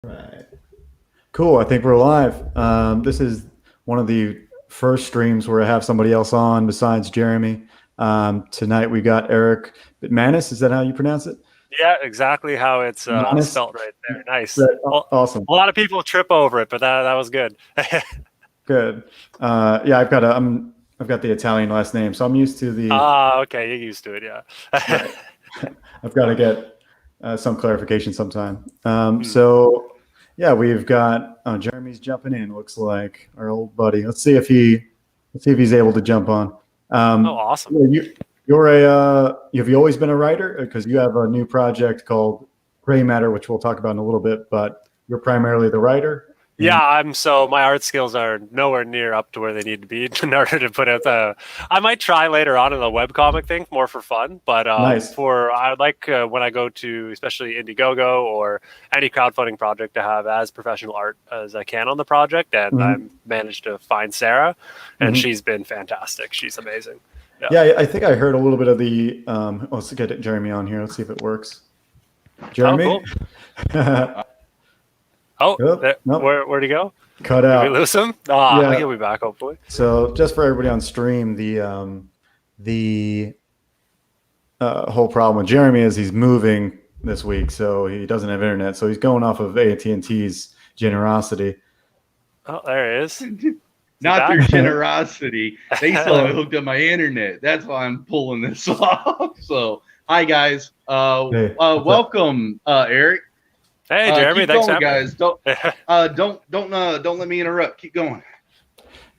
Right. Cool. I think we're live. This is one of the first streams where I have somebody else on besides Jeremy. Tonight we got Erik Bitmanis. Is that how you pronounce it? Yeah, exactly how it's Manis. spelt right there. Nice. Right. Well, Awesome. a lot of people trip over it, but that was good. Good. Yeah, I've got the Italian last name, so I'm used to the Okay, you're used to it, yeah. right. I've got to get some clarification sometime. Hmm. So yeah, we've got Jeremy's jumping in. Looks like our old buddy. Let's see if he's able to jump on. Oh, awesome. Yeah, you're have you always been a writer? Because you have a new project called Gray Matter, which we'll talk about in a little bit. But you're primarily the writer. And Yeah, so my art skills are nowhere near up to where they need to be in order to put out the. I might try later on in the webcomic thing more for fun, but nice. I like when I go to especially Indiegogo or any crowdfunding project to have as professional art as I can on the project, and I Hmm. managed to find Sarah, and Hmm. she's been fantastic. She's amazing. Yeah. Yeah, I think I heard a little bit of the. Let's get Jeremy on here. Let's see if it works. Oh, Jeremy. cool. Oh, Yep. Nope. where'd he go? Cut Did we out. lose him? Yeah. He'll be back hopefully. So just for everybody on stream, the whole problem with Jeremy is he's moving this week, so he doesn't have internet. So he's going off of AT&T's generosity. Oh, there he is. Not back? their generosity. They still haven't hooked up my internet. That's why I'm pulling this off. So, hi guys. Hey, Welcome, Erik. Hey, Jeremy, keep thanks going, for having guys. me. Don't let me interrupt. Keep going.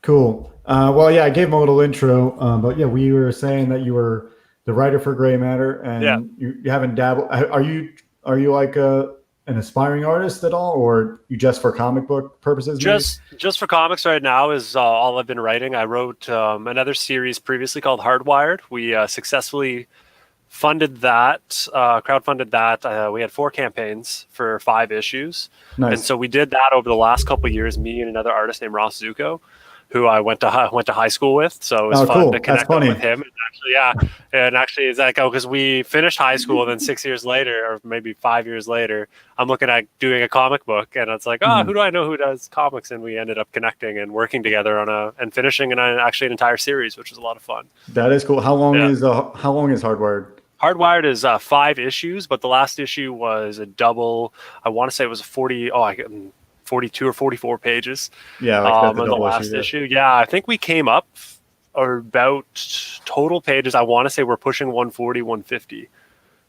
cool. Well, yeah, I gave him a little intro, but yeah, we were saying that you were the writer for Gray Matter, and Yeah. you haven't dabbled. Are you like an aspiring artist at all, or you just for comic book purposes? Maybe? Just for comics right now is all I've been writing. I wrote another series previously called Hardwired. We successfully funded that, crowdfunded that. We had 4 campaigns for 5 issues, Nice. and so we did that over the last couple of years. Me and another artist named Ross Zuko, who I went to high school with. So it was fun cool. to connect up with him. And actually, it's like, because we finished high school, and then 6 years later, or maybe 5 years later, I'm looking at doing a comic book, and it's like, who do I know who does comics? And we ended up connecting and working together on and finishing actually an entire series, which was a lot of fun. That is cool. How long is Hardwired? Hardwired is 5 issues, but the last issue was a double. I want to say it was 42 or 44 pages. Yeah, on the last issue. Yeah, I think we came up or about total pages. I want to say we're pushing 140, 150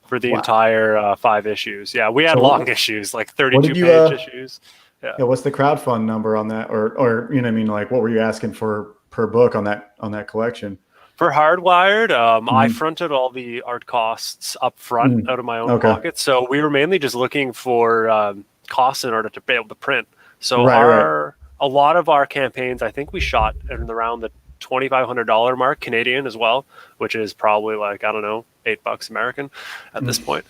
for the entire 5 issues. Yeah, we had long issues, like 32-page issues. Yeah, what's the crowdfund number on that, or you know, what I mean, like, what were you asking for per book on that collection? For Hardwired, I fronted all the art costs up front out of my own pocket. So we were mainly just looking for costs in order to be able to print. So a lot of our campaigns, I think we shot around the $2,500 mark Canadian as well, which is probably like, I don't know, $8 American at this point.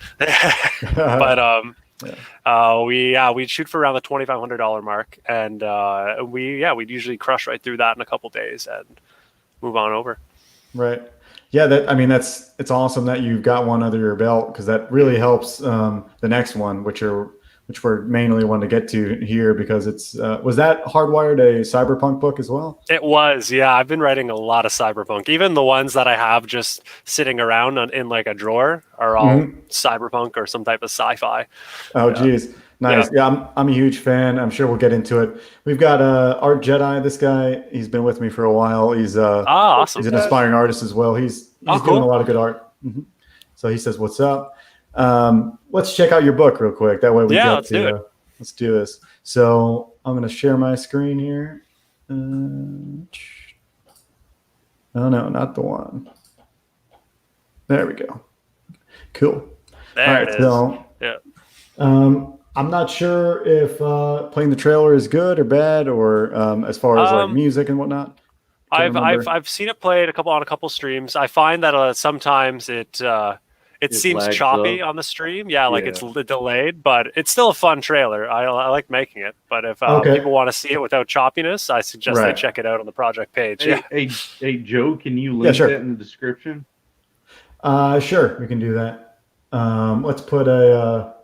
But we'd shoot for around the $2,500 mark, and we'd usually crush right through that in a couple days and move on over. Right. Yeah, it's awesome that you've got one under your belt, because that really helps the next one, which we're mainly wanting to get to here, because it's was that Hardwired a Cyberpunk book as well? It was, yeah. I've been writing a lot of Cyberpunk. Even the ones that I have just sitting around in like a drawer are all Cyberpunk or some type of sci-fi. Oh, geez. Nice. Yeah, I'm a huge fan. I'm sure we'll get into it. We've got Art Jedi. This guy, he's been with me for a while. He's awesome. He's an aspiring artist as well. He's doing a lot of good art. So he says, "What's up?" Let's check out your book real quick. That way we let's do this. So I'm going to share my screen here. Oh no, not the one. There we go. Cool. There all right, it is. so yeah. I'm not sure if playing the trailer is good or bad, or as far as like music and whatnot. I've seen it played on a couple streams. I find that sometimes it seems choppy on the stream. Yeah, like it's delayed, but it's still a fun trailer. I like making it. But if people want to see it without choppiness, I suggest they check it out on the project page. Hey, Joe, can you link that in the description? Sure, we can do that. Let's put a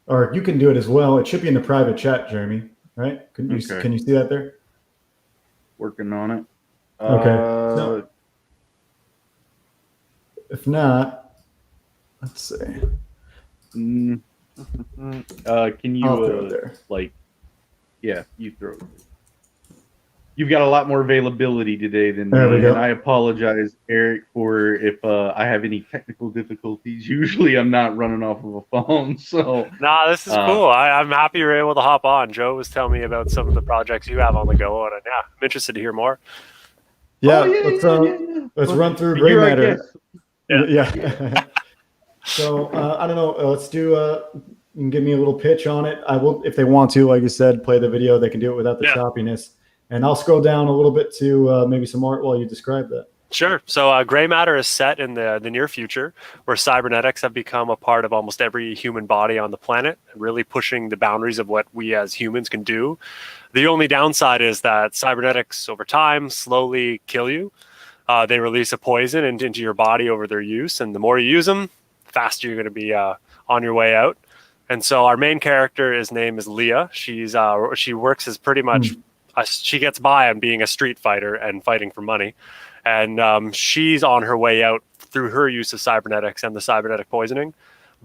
or you can do it as well. It should be in the private chat, Jeremy. Right? Can you see that there? Working on it. Okay. So, if not, let's see. Can you I'll throw it there. You throw it. You've got a lot more availability today than there me, we go. and I apologize, Eric, for if I have any technical difficulties. Usually, I'm not running off of a phone, so. Nah, this is cool. I'm happy you're able to hop on. Joe was telling me about some of the projects you have on the go, and I'm interested to hear more. Yeah, let's run through gray matter. Yeah. So I don't know. Let's do. You can give me a little pitch on it. I will, if they want to, like you said, play the video. They can do it without the choppiness. And I'll scroll down a little bit to maybe some art while you describe that. Sure. So gray matter is set in the near future, where cybernetics have become a part of almost every human body on the planet, really pushing the boundaries of what we as humans can do. The only downside is that cybernetics over time slowly kill you. They release a poison into your body over their use, and the more you use them, the faster you're going to be on your way out. And so our main character, his name is Leah. She works as pretty much she gets by on being a street fighter and fighting for money. And she's on her way out through her use of cybernetics and the cybernetic poisoning.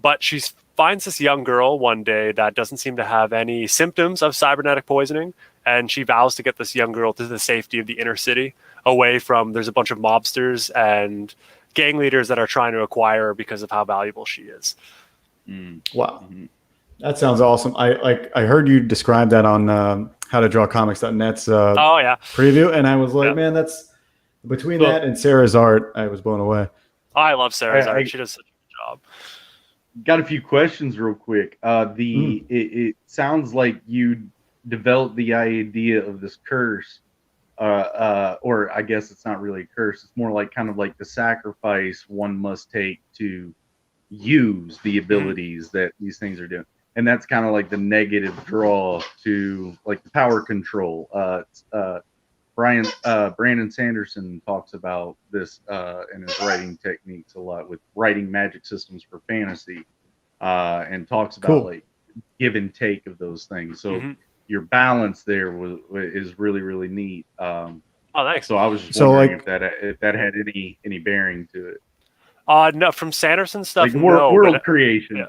But she finds this young girl one day that doesn't seem to have any symptoms of cybernetic poisoning. And she vows to get this young girl to the safety of the inner city, away from, there's a bunch of mobsters and gang leaders that are trying to acquire her because of how valuable she is. Wow. That sounds awesome. I heard you describe that on howtodrawcomics.net's preview, and I was like, man, that's between that and Sarah's art, I was blown away. I love Sarah's art. She does such a good job. Got a few questions real quick. It sounds like you developed the idea of this curse, or I guess it's not really a curse. It's more like kind of like the sacrifice one must take to use the abilities that these things are doing. And that's kind of like the negative draw to like the power control. Brandon Sanderson talks about this in his writing techniques a lot with writing magic systems for fantasy, and talks about like give and take of those things. So your balance there is really, really neat. Thanks. So I was just wondering if that had any bearing to it. No, from Sanderson stuff, like world creation. Yeah.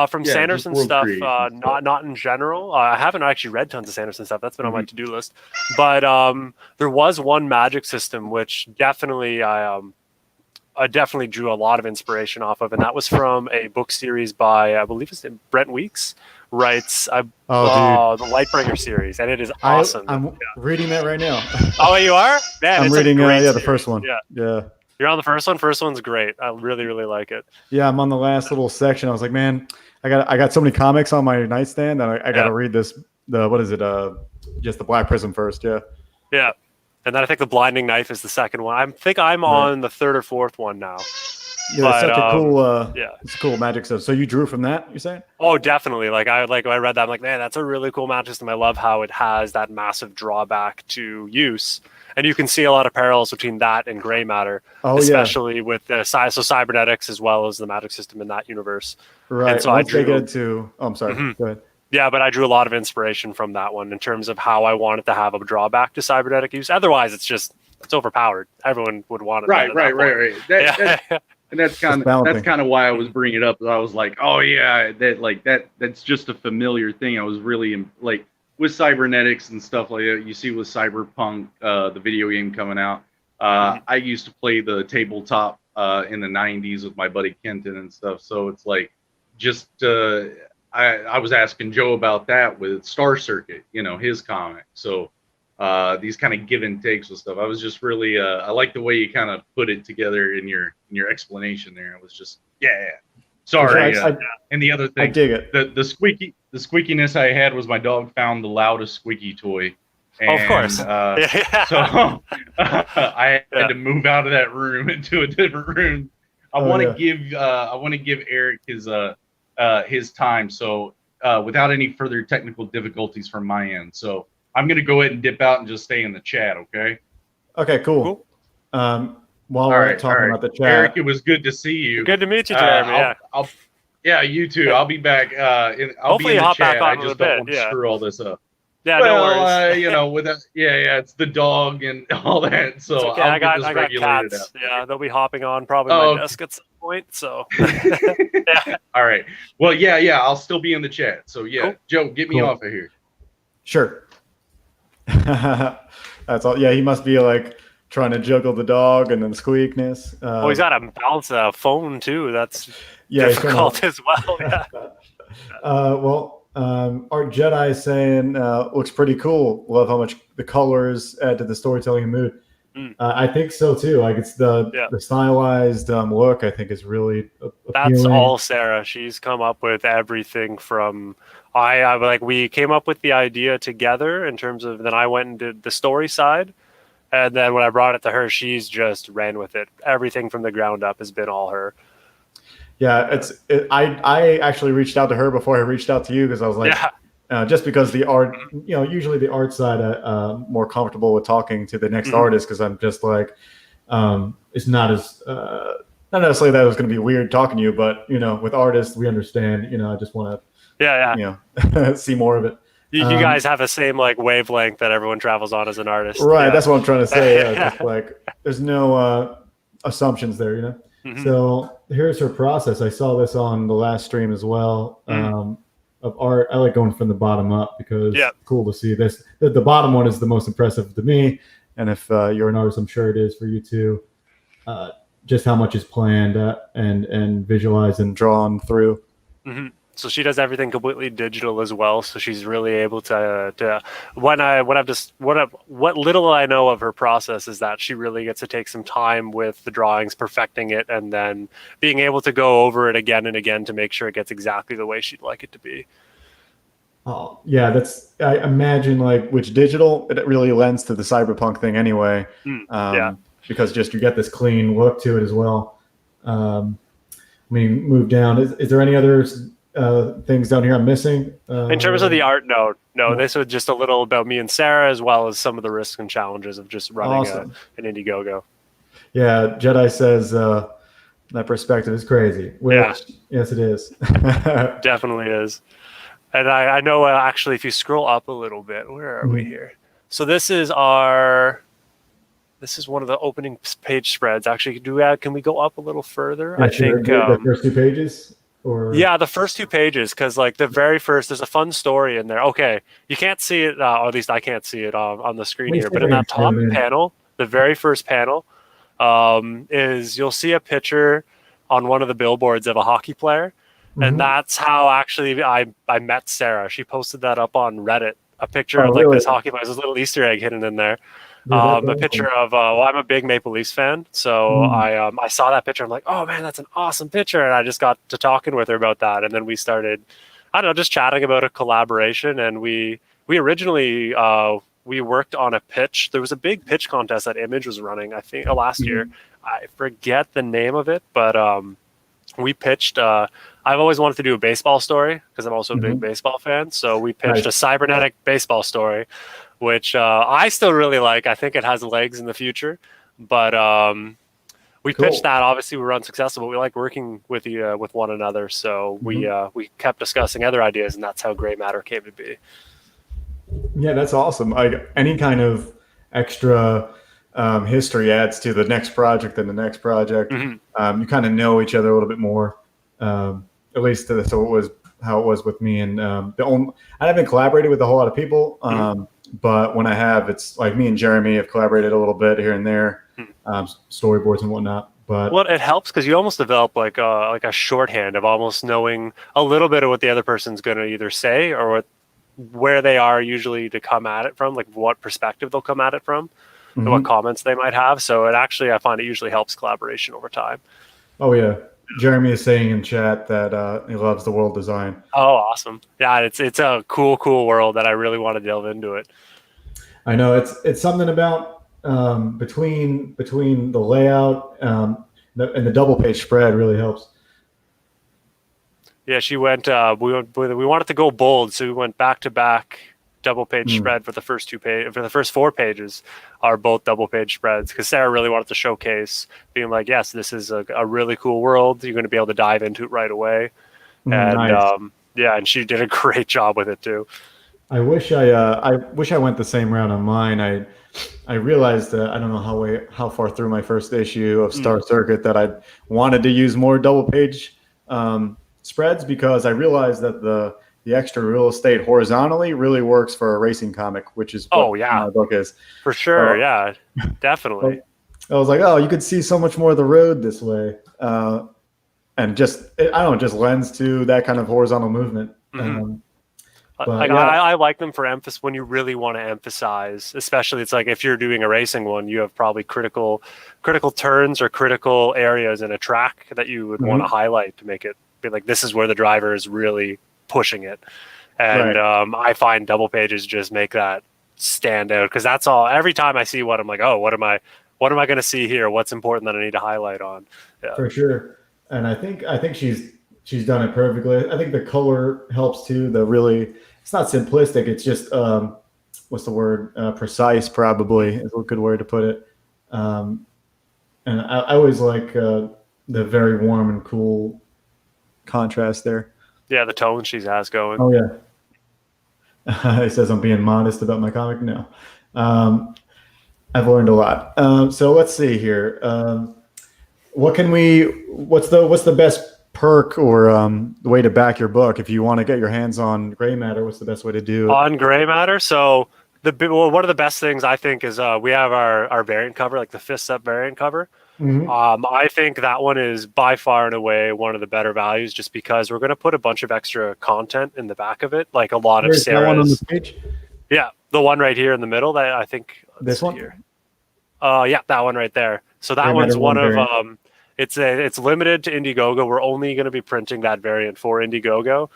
From Sanderson stuff, not in general. I haven't actually read tons of Sanderson stuff. That's been on my to-do list. But there was one magic system which definitely I definitely drew a lot of inspiration off of, and that was from a book series by, I believe it's Brent Weeks writes the Lightbringer series, and it is awesome. I'm reading that right now. Oh, you are? Man, I'm reading the first one. Yeah. You're on the first one? First one's great. I really, really like it. Yeah, I'm on the last little section. I was like, man, I got so many comics on my nightstand that I got to read this. What is it? Just the Black Prism first. Yeah. Yeah. And then I think the Blinding Knife is the second one. I think I'm on the third or fourth one now. Yeah, it's such a cool, it's a cool magic stuff. So you drew from that, you're saying? Oh, definitely. When I read that, I'm like, man, that's a really cool magic system. I love how it has that massive drawback to use. And you can see a lot of parallels between that and gray matter, especially with the cybernetics as well as the magic system in that universe. Right. And so Once they get to, I'm sorry. Go ahead. Yeah, but I drew a lot of inspiration from that one in terms of how I wanted to have a drawback to cybernetic use. Otherwise, it's overpowered. Everyone would want it. Right. And that's kind of why I was bringing it up. I was like, oh yeah, that's just a familiar thing. I was really like with cybernetics and stuff like that. You see with Cyberpunk, the video game coming out. I used to play the tabletop in the 90s with my buddy Kenton and stuff. So it's like just I was asking Joe about that with Star Circuit, his comic. So these kind of give and takes with stuff. I was just really I like the way you kind of put it together in your explanation there. It was just sorry. And the other thing, I dig it. The squeakiness I had was my dog found the loudest squeaky toy. And, of course. So I had to move out of that room into a different room. I want to give Eric his time. So without any further technical difficulties from my end. So I'm going to go ahead and dip out and just stay in the chat, okay? Okay, cool. While we're talking about the chat. Eric, it was good to see you. Good to meet you, Jeremy. Yeah, you too. I'll be back. I'll be Hopefully in you the hop back chat. on I in a just don't bit. want to Yeah. screw all this up. Yeah, Well, no worries. with that, yeah, it's the dog and all that. So It's okay. I'll get this I got regulated cats. out. Yeah, they'll be hopping on probably my Oh, desk at some point. So yeah. all right. Well, yeah. I'll still be in the chat. So yeah, Cool. Joe, get me off of here. Sure. That's all. Yeah, he must be like trying to juggle the dog and then Squeakness. Oh, he's got to balance a phone too. That's difficult as well. Yeah. Art Jedi is saying looks pretty cool. Love how much the colors add to the storytelling and mood. I think so too. Like it's the stylized look. I think is really appealing. That's all Sarah. She's come up with everything from. We came up with the idea together in terms of. Then I went and did the story side, and then when I brought it to her, she's just ran with it. Everything from the ground up has been all her. Yeah, I actually reached out to her before I reached out to you because I was like, just because the art, usually the art side, more comfortable with talking to the next artist because I'm just like, it's not as not necessarily that it was going to be weird talking to you, but with artists we understand. I just want to see more of it. You guys have the same like wavelength that everyone travels on as an artist, right? That's what I'm trying to say. Just like there's no assumptions there, So here's her process. I saw this on the last stream as well. Of art, I like going from the bottom up because it's cool to see this. The bottom one is the most impressive to me, and if you're an artist, I'm sure it is for you too. Just how much is planned and visualized and drawn through. So she does everything completely digital as well. So she's really able to what little I know of her process is that she really gets to take some time with the drawings, perfecting it, and then being able to go over it again and again to make sure it gets exactly the way she'd like it to be. Oh yeah, I imagine like which digital it really lends to the cyberpunk thing anyway. Because just you get this clean look to it as well. Move down. Is there any other things down here I'm missing? In terms of the art, no. This was just a little about me and Sarah, as well as some of the risks and challenges of just running an Indiegogo. Yeah, Jedi says that perspective is crazy. Yes, it is. Definitely is. And I know actually, if you scroll up a little bit, where are we here? So this is one of the opening page spreads. Actually, can we go up a little further? I think the first two pages. Yeah, the first two pages, because like the very first, there's a fun story in there. Okay, you can't see it, or at least I can't see it on the screen here. But in that top panel, the very first panel, is you'll see a picture on one of the billboards of a hockey player, and that's how actually I met Sarah. She posted that up on Reddit, a picture of like this hockey player. There's a little Easter egg hidden in there. A picture of I'm a big Maple Leafs fan, so I saw that picture. I'm like, oh man, that's an awesome picture, and I just got to talking with her about that, and then we started, I don't know, just chatting about a collaboration. And we originally we worked on a pitch. There was a big pitch contest that Image was running, I think last year. I forget the name of it, but we pitched. I've always wanted to do a baseball story because I'm also a big baseball fan. So we pitched a cybernetic baseball story, which I still really like. I think it has legs in the future, but we pitched that. Obviously, we were unsuccessful, but we like working with with one another. So we kept discussing other ideas, and that's how Gray Matter came to be. Yeah, that's awesome. Any kind of extra history adds to the next project and the next project. You kind of know each other a little bit more. At least so it was how it was with me. And I haven't collaborated with a whole lot of people. But when I have, it's like me and Jeremy have collaborated a little bit here and there, storyboards and whatnot. But it helps because you almost develop like a shorthand of almost knowing a little bit of what the other person's going to either say or where they are usually to come at it from, like what perspective they'll come at it from, and what comments they might have. So I find it usually helps collaboration over time. Oh yeah. Jeremy is saying in chat that he loves the world design. Oh, awesome! Yeah, it's a cool world that I really want to delve into it. I know it's something about between the layout and the double page spread really helps. Yeah, she went. We wanted to go bold, so we went back to back double page spread for the first for the first 4 pages are both double page spreads because Sarah really wanted to showcase being like, yes, this is a really cool world. You're going to be able to dive into it right away. And nice. and she did a great job with it too. I wish I went the same route on mine. I realized that I don't know how far through my first issue of Star Circuit that I wanted to use more double page spreads, because I realized that the extra real estate horizontally really works for a racing comic, which is what my book is. For sure, yeah, definitely. I was like, oh, you could see so much more of the road this way, and just lends to that kind of horizontal movement. I like them for emphasis when you really want to emphasize, especially it's like if you're doing a racing one, you have probably critical turns or critical areas in a track that you would want to highlight to make it be like, this is where the driver is really pushing it. And I find double pages just make that stand out, because that's all. Every time I see one, I'm like, oh, what am I going to see here? What's important that I need to highlight on? Yeah. For sure. And I think she's done it perfectly. I think the color helps too. It's not simplistic. It's just what's the word? Precise, probably is a good word to put it. And I always like the very warm and cool contrast there. Yeah, the tone she has going. Oh yeah. He says I'm being modest about my comic. No, I've learned a lot. So let's see here. What's the best perk or the way to back your book if you want to get your hands on gray matter? What's the best way to do it? On gray matter? So one of the best things I think is we have our variant cover, like the fist up variant cover. I think that one is by far and away one of the better values, just because we're going to put a bunch of extra content in the back of it, like a lot of Sarah's. That one on the page? Yeah, the one right here in the middle. That I think this one here. Yeah, that one right there. So that one's one of it's limited to Indiegogo. We're only going to be printing that variant for Indiegogo,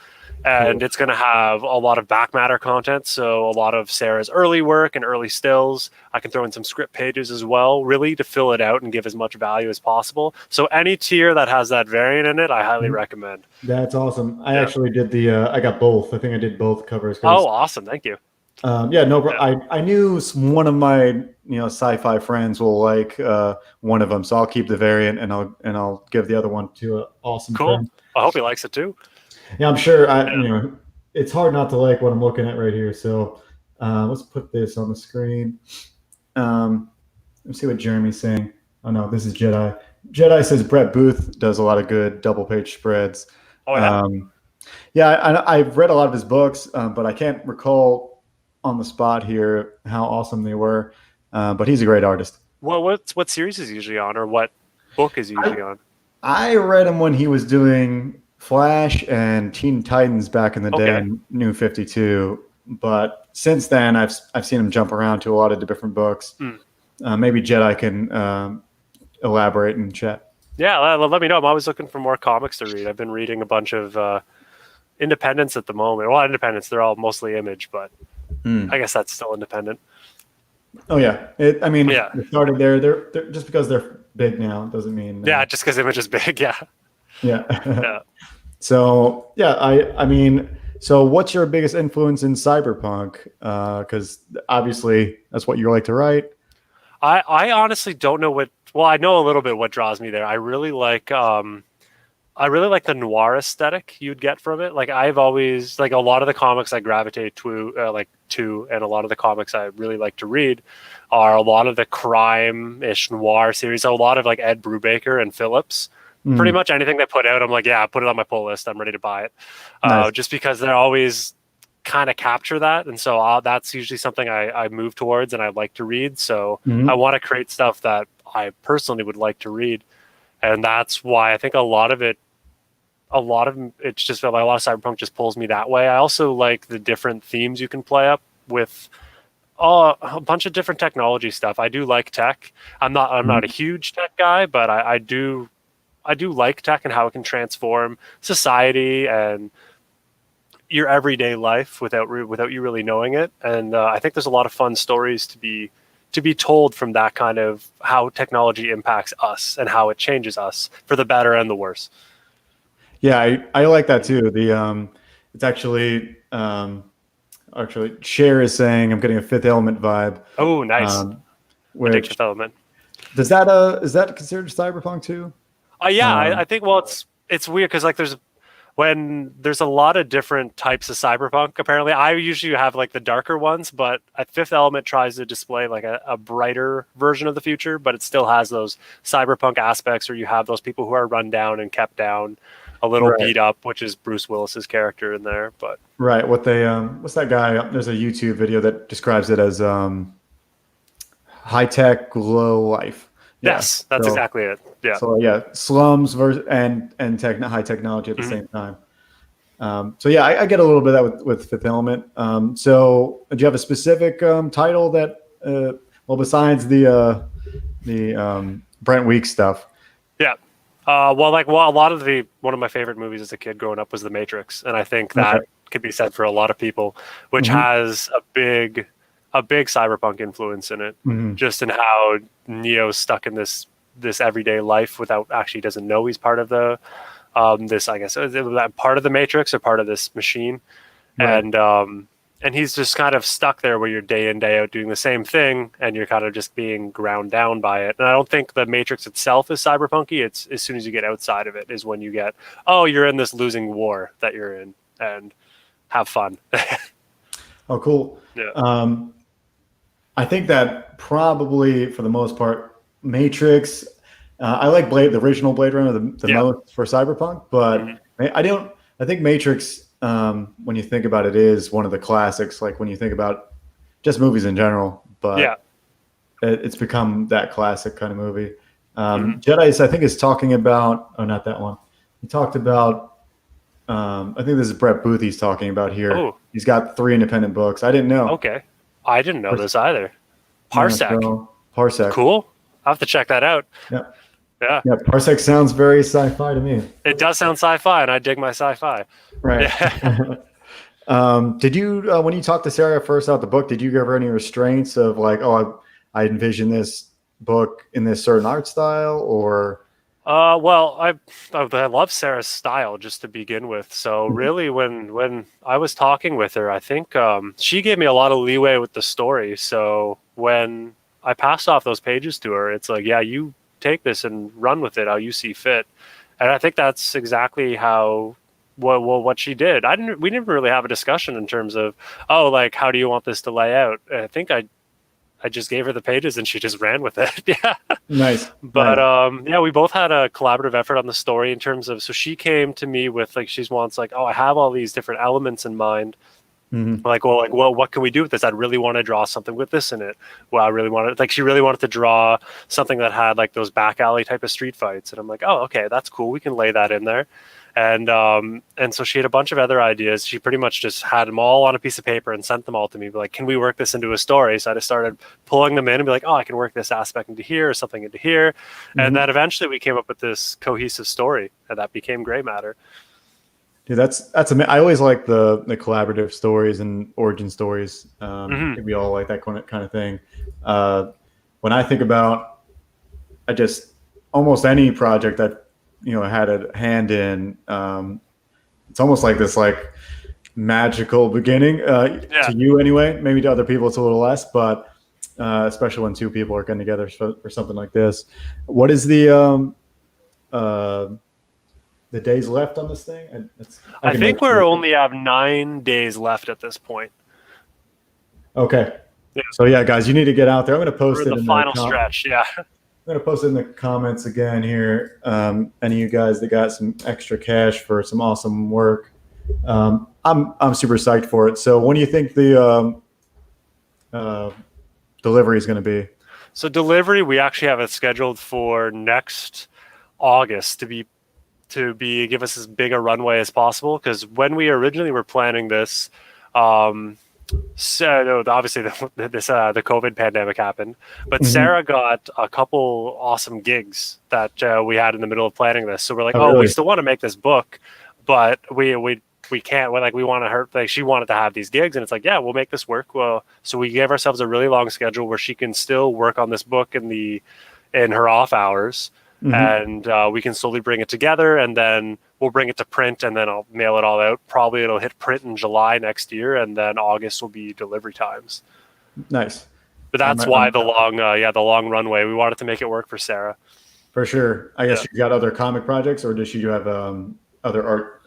and it's going to have a lot of back matter content. So a lot of Sarah's early work and early stills. I can throw in some script pages as well, really to fill it out and give as much value as possible. So any tier that has that variant in it, I highly recommend. That's awesome. I actually did I got both. I think I did both covers. Oh, awesome. Thank you. I knew one of my sci-fi friends will like one of them, so I'll keep the variant and I'll give the other one to an awesome friend. I hope he likes it too. Yeah, I'm sure. It's hard not to like what I'm looking at right here. So let's put this on the screen. Let's see what Jeremy's saying. Oh no, this is Jedi. Jedi says Brett Booth does a lot of good double page spreads. Oh yeah. I've read a lot of his books, but I can't recall on the spot here how awesome they were. But he's a great artist. Well, what series is he usually on, or what book is he usually on? I read him when he was doing Flash and Teen Titans back in the day in New 52. But since then, I've seen him jump around to a lot of different books. Maybe Jedi can elaborate in chat. Yeah, let me know. I'm always looking for more comics to read. I've been reading a bunch of independents at the moment. Well, independents, they're all mostly Image, but I guess that's still independent. Oh yeah, they started there. They're just because they're big now doesn't mean. Yeah, just because Image is big. Yeah. Yeah. So so what's your biggest influence in cyberpunk? Because obviously that's what you like to write. I honestly don't know what. Well, I know a little bit what draws me there. I really like the noir aesthetic you'd get from it. Like I've always like a lot of the comics I gravitate to, and a lot of the comics I really like to read are a lot of the crime-ish noir series. A lot of like Ed Brubaker and Phillips. Pretty much anything they put out, I'm like, yeah, put it on my pull list. I'm ready to buy it. Nice. Just because they're always kind of capture that, and so that's usually something I move towards and I like to read. So I want to create stuff that I personally would like to read, and that's why I think a lot of it's just like a lot of cyberpunk just pulls me that way. I also like the different themes you can play up with. A bunch of different technology stuff. I do like tech. I'm not a huge tech guy, but I do like tech and how it can transform society and your everyday life without you really knowing it. And I think there's a lot of fun stories to be told from that kind of how technology impacts us and how it changes us for the better and the worse. Yeah, I like that too. It's actually Cher is saying I'm getting a Fifth Element vibe. Oh, nice. Fifth Element. Is that considered cyberpunk too? I think it's weird because like there's when there's a lot of different types of cyberpunk. Apparently, I usually have like the darker ones, but Fifth Element tries to display like a brighter version of the future, but it still has those cyberpunk aspects where you have those people who are run down and kept down, a little beat up, which is Bruce Willis's character in there. But right, what they what's that guy? There's a YouTube video that describes it as high tech low life. Yes, that's exactly it. Yeah. So yeah, slums and high technology at the same time. So yeah, I get a little bit of that with Fifth Element. So do you have a specific title that well, besides the Brent Weeks stuff? Yeah. A lot of one of my favorite movies as a kid growing up was The Matrix, and I think that could be said for a lot of people, which has a big cyberpunk influence in it, just in how Neo's stuck in this everyday life without actually doesn't know he's part of the this, I guess, part of the Matrix or part of this machine, and he's just kind of stuck there where you're day in, day out doing the same thing, and you're kind of just being ground down by it. And I don't think the Matrix itself is cyberpunky. It's as soon as you get outside of it is when you get, oh, you're in this losing war that you're in, and have fun. Oh, cool. Yeah. I think that probably for the most part, Matrix. I like the original Blade Runner the most for cyberpunk, but I think Matrix. When you think about it, is one of the classics. Like when you think about just movies in general, but it's become that classic kind of movie. Jedi's, I think, is talking about. Oh, not that one. He talked about. I think this is Brett Booth. He's talking about here. Oh. He's got 3 independent books. I didn't know. Okay, I didn't know this either. Parsec. Yeah, Parsec. Cool. I'll have to check that out. Yeah. Yeah. Yeah. Parsec sounds very sci-fi to me. It does sound sci-fi, and I dig my sci-fi. Right. Yeah. Did you, when you talked to Sarah first out the book, did you give her any restraints of like, oh, I envision this book in this certain art style, or? Well, I love Sarah's style just to begin with. So really, when I was talking with her, I think she gave me a lot of leeway with the story. So when I passed off those pages to her, it's like, yeah, you take this and run with it how you see fit. And I think that's exactly how what she did. We didn't really have a discussion in terms of, oh, like, how do you want this to lay out? I think I just gave her the pages and she just ran with it. Yeah. Nice. But yeah, we both had a collaborative effort on the story in terms of, so she came to me with like, she wants like, oh, I have all these different elements in mind. Like, well, what can we do with this? I'd really want to draw something with this in it. Well, she really wanted to draw something that had like those back alley type of street fights. And I'm like, oh, okay, that's cool. We can lay that in there. And so she had a bunch of other ideas. She pretty much just had them all on a piece of paper and sent them all to me. Like, can we work this into a story? So I just started pulling them in and be like, oh, I can work this aspect into here or something into here. And then eventually we came up with this cohesive story, and that became Gray Matter. Dude, that's I always like the collaborative stories and origin stories. We all like that kind of thing. When I think about just almost any project that had a hand in, it's almost like this like magical beginning to you anyway. Maybe to other people it's a little less, but especially when 2 people are getting together for something like this. What is the days left on this thing? I think we're only have 9 days left at this point. Okay. Yeah. So yeah, guys, you need to get out there. I'm going to post it in the final stretch. Yeah. I'm going to post it in the comments again here. Any of you guys that got some extra cash for some awesome work, I'm super psyched for it. So when do you think the delivery is going to be? So delivery, we actually have it scheduled for next August to give us as big a runway as possible, because when we originally were planning this, so obviously the COVID pandemic happened, but Sarah got a couple awesome gigs that we had in the middle of planning this. So we're like, really? We still want to make this book, but we can't. We want her. Like, she wanted to have these gigs, and it's like, yeah, we'll make this work. Well, so we gave ourselves a really long schedule where she can still work on this book in her off hours. And we can slowly bring it together, and then we'll bring it to print, and then I'll mail it all out. Probably it'll hit print in July next year, and then August will be delivery times. Nice. But that's why the long runway. We wanted to make it work for Sarah. For sure. I guess you got other comic projects, or does she have other art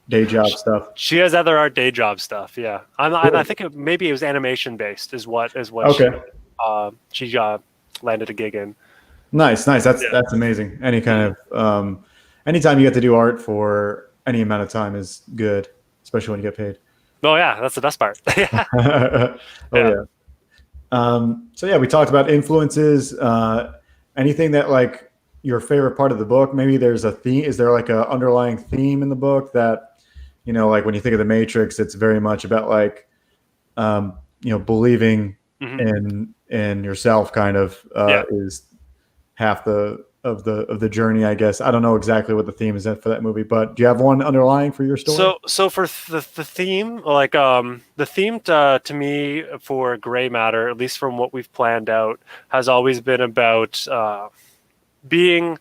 day job stuff. She has other art day job stuff. Yeah, I think maybe it was animation based. Is what okay. She landed a gig in. Nice. That's amazing. Any kind of anytime you get to do art for any amount of time is good, especially when you get paid. Oh yeah, that's the best part. Yeah. So yeah, we talked about influences. Anything that like your favorite part of the book? Maybe there's a theme. Is there like a underlying theme in the book that, like when you think of the Matrix, it's very much about like, believing in yourself. Kind of is half of the journey, I guess. I don't know exactly what the theme is for that movie, but do you have one underlying for your story? So for the theme, like the theme to me for Gray Matter, at least from what we've planned out, has always been about being.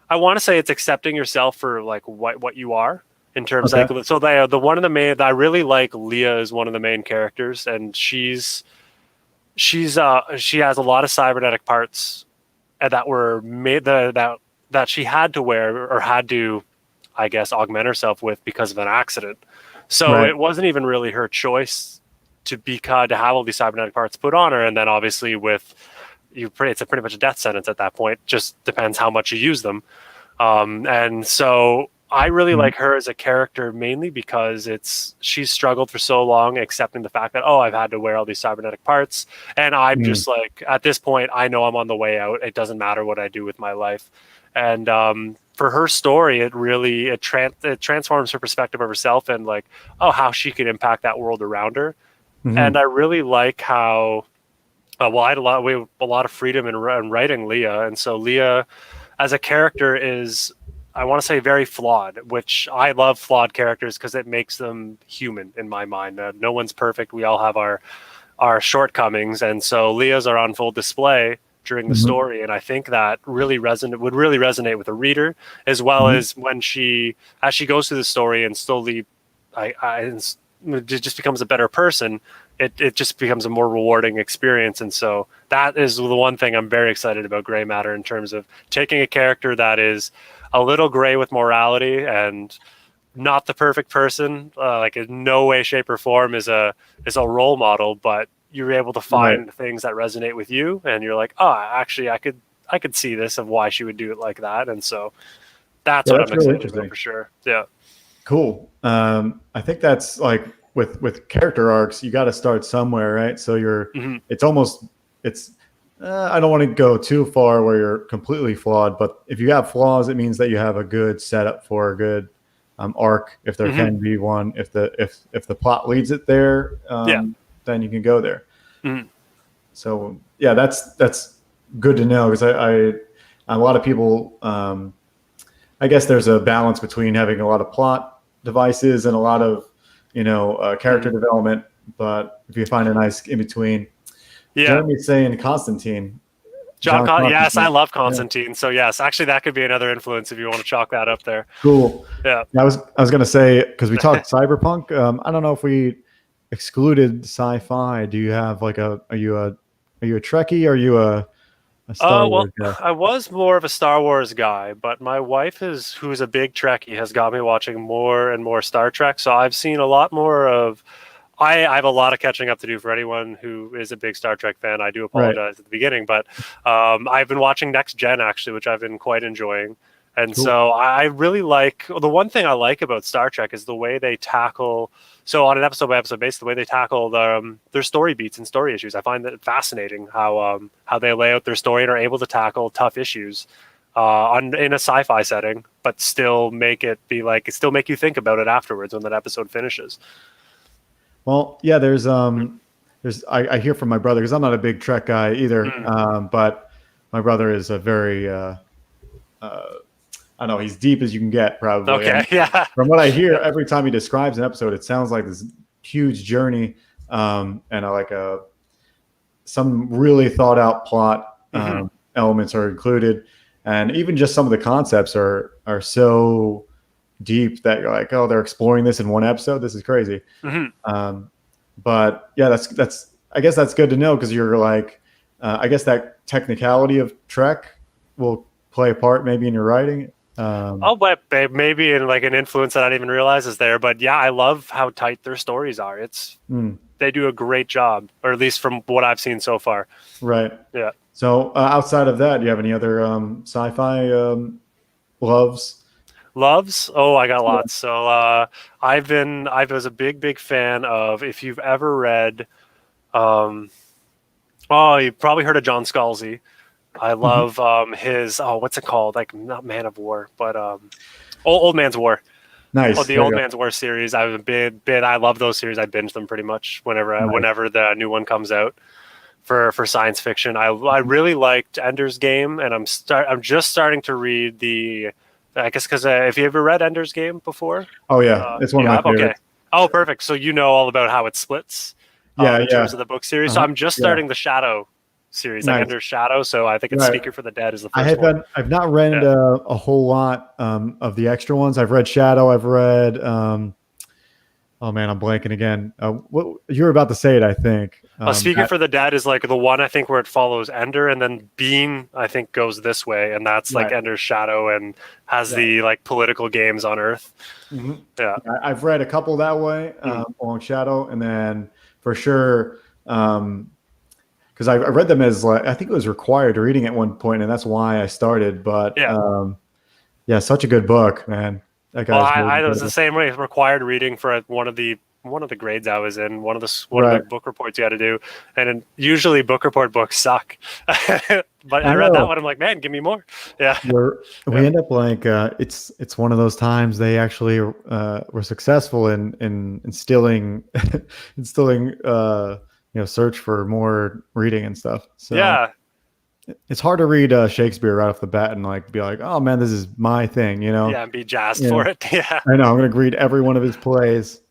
I want to say it's accepting yourself for like what you are in terms like so the one of the main. I really like Leah is one of the main characters, and she has a lot of cybernetic parts that were made that she had to wear or had to, I guess, augment herself with because of an accident. So it wasn't even really her choice to have all these cybernetic parts put on her, and then obviously with it's pretty much a death sentence at that point. Just depends how much you use them. And so I really like her as a character mainly because she's struggled for so long accepting the fact that, I've had to wear all these cybernetic parts. And I'm just like, at this point, I know I'm on the way out. It doesn't matter what I do with my life. And for her story, it transforms her perspective of herself and like, how she can impact that world around her. And I really like how, I had a lot of freedom in writing Leah. And so Leah as a character is, I want to say, very flawed, which I love flawed characters because it makes them human in my mind. No one's perfect. We all have our shortcomings. And so Leah's are on full display during the story. And I think that would really resonate with a reader, as well as as she goes through the story and slowly just becomes a better person. It just becomes a more rewarding experience. And so that is the one thing I'm very excited about Gray Matter in terms of taking a character that is a little gray with morality and not the perfect person, like in no way, shape, or form is a role model, but you're able to find things that resonate with you, and you're like, actually, I could see this of why she would do it like that, and so that's what I'm excited about for sure. Yeah, cool. I think that's like with character arcs, you got to start somewhere, right? So it's I don't want to go too far where you're completely flawed, but if you have flaws, it means that you have a good setup for a good arc, if there can be one. If the plot leads it there, then you can go there. So yeah, that's good to know, because a lot of people, I guess there's a balance between having a lot of plot devices and a lot of character development, but if you find a nice in between. Jeremy's saying Constantine. John Constantine. Yes, I love Constantine. So yes, actually that could be another influence if you want to chalk that up there. Cool. Yeah. I was going to say, because we talked cyberpunk. I don't know if we excluded sci-fi. Do you have like are you a Trekkie? Are you a Star Wars guy? I was more of a Star Wars guy, but my wife who's a big Trekkie, has got me watching more and more Star Trek. So I've seen a lot more of. I have a lot of catching up to do for anyone who is a big Star Trek fan. I do apologize at the beginning, but I've been watching Next Gen, actually, which I've been quite enjoying. And so I really like, the one thing I like about Star Trek is the way they tackle, so on an episode by episode basis, the way they tackle their story beats and story issues. I find that fascinating how they lay out their story and are able to tackle tough issues in a sci-fi setting, but still make you think about it afterwards when that episode finishes. Well, yeah, I hear from my brother, because I'm not a big Trek guy either, but my brother is a very, I don't know, he's deep as you can get, probably. Okay, yeah. From what I hear, every time he describes an episode, it sounds like this huge journey, and some really thought out plot elements are included, and even just some of the concepts are so deep that you're like, they're exploring this in one episode. This is crazy. But yeah, that's I guess that's good to know, because you're like, I guess that technicality of Trek will play a part maybe in your writing. But maybe in like an influence that I didn't even realize is there. But yeah, I love how tight their stories are. They do a great job, or at least from what I've seen so far. Right. Yeah. So outside of that, do you have any other sci-fi loves? Loves? Oh, I got lots. So I was a big fan of, if you've ever read, you've probably heard of John Scalzi. I love his what's it called? Like, not Man of War, but Old Man's War. Nice. Oh, the Old Man's War series. I was a big I love those series. I binge them pretty much whenever the new one comes out for science fiction. I really liked Ender's Game, and I'm just starting to read I guess because if you ever read Ender's Game before? Oh yeah, it's one of my favorites. Okay. Oh, perfect. So you know all about how it splits. In terms of the book series. So I'm just starting the Shadow series, like Ender's Shadow. So I think it's Speaker for the Dead is the first one. I've not read a whole lot of the extra ones. I've read Shadow. I've read. Oh man, I'm blanking again. What you were about to say it, I think. Speaker for the Dead is like the one I think where it follows Ender, and then Bean I think goes this way, and that's like Ender's Shadow and has the like political games on Earth. Mm-hmm. Yeah, I've read a couple that way along Shadow, and then for sure. Because I read them as like I think it was required reading at one point, and that's why I started. But such a good book, man. That guy's I was the same way. Required reading for one of the grades I was in. One of the book reports you had to do, and usually book report books suck. But I read that one. I'm like, man, give me more. Yeah, we end up like it's one of those times they actually were successful in instilling search for more reading and stuff. So yeah, it's hard to read Shakespeare right off the bat and like be like, oh man, this is my thing, Yeah, and be jazzed for it. Yeah, I know. I'm going to read every one of his plays.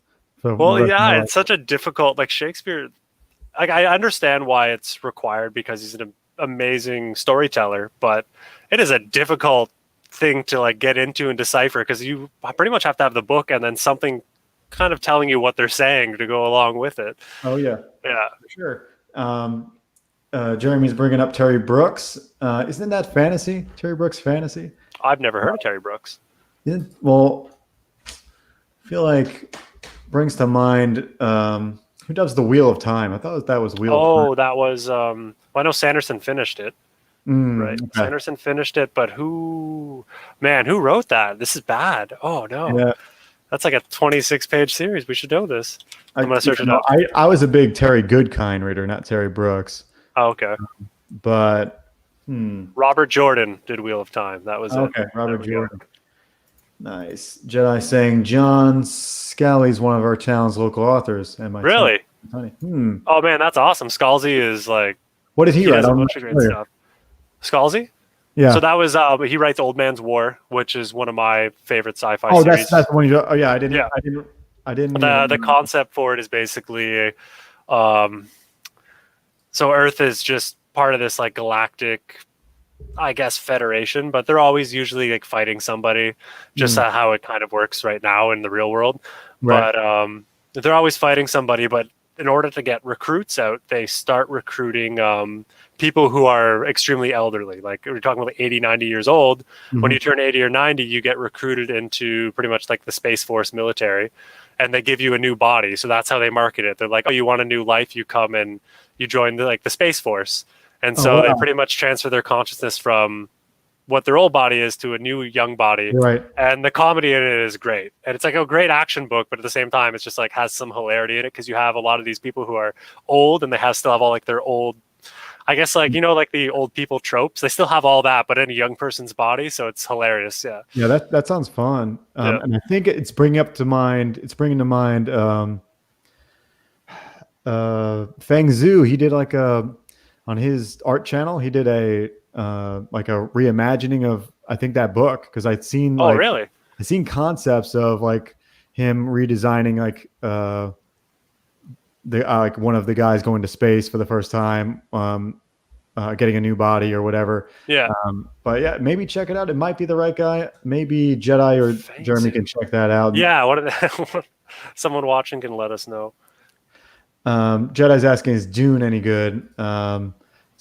It's such a difficult Shakespeare. Like I understand why it's required because he's an amazing storyteller, but it is a difficult thing to like get into and decipher because you pretty much have to have the book and then something kind of telling you what they're saying to go along with it. Oh yeah, for sure. Jeremy's bringing up Terry Brooks. Isn't that fantasy? Terry Brooks fantasy? I've never heard of Terry Brooks. Yeah, well, I feel like brings to mind who does the Wheel of Time. I thought that was Wheel of Time. Oh, that was I know Sanderson finished it. Right. Okay. Sanderson finished it, but who wrote that? This is bad. Oh no. Yeah. That's like a 26-page series. We should know this. I'm going to search it up. I was a big Terry Goodkind reader, not Terry Brooks. Oh, okay. But Robert Jordan did Wheel of Time. That was okay. Robert Jordan. Nice. Jedi saying John Scalzi's one of our channel's local authors. Really? Oh man, that's awesome. Scalzi is like. What did he write? A bunch of great stuff. Scalzi? Yeah. So that was he writes Old Man's War, which is one of my favorite sci-fi series. That's the one you. Oh yeah, I didn't. The concept for it is basically, so Earth is just part of this like galactic, I guess, federation, but they're always usually like fighting somebody, just how it kind of works right now in the real world. Right. But they're always fighting somebody, but in order to get recruits out, they start recruiting people who are extremely elderly. Like we're talking about 80, 90 years old. Mm-hmm. When you turn 80 or 90, you get recruited into pretty much like the Space Force military, and they give you a new body. So that's how they market it. They're like, oh, you want a new life? You come and you join the Space Force. And so they pretty much transfer their consciousness from what their old body is to a new young body. Right. And the comedy in it is great. And it's like a great action book, but at the same time, it's just like has some hilarity in it because you have a lot of these people who are old and they still have all like their old, I guess like, like the old people tropes. They still have all that, but in a young person's body. So it's hilarious. Yeah. Yeah. That sounds fun. And I think it's bringing to mind Feng Zhu. He did like on his art channel, he did a reimagining of I think that book because I'd seen really? I'd seen concepts of like him redesigning like like one of the guys going to space for the first time, getting a new body or whatever. Yeah. But yeah, maybe check it out. It might be the right guy. Maybe Jedi or Jeremy can check that out. Yeah. Someone watching can let us know. Jedi's asking, is Dune any good? So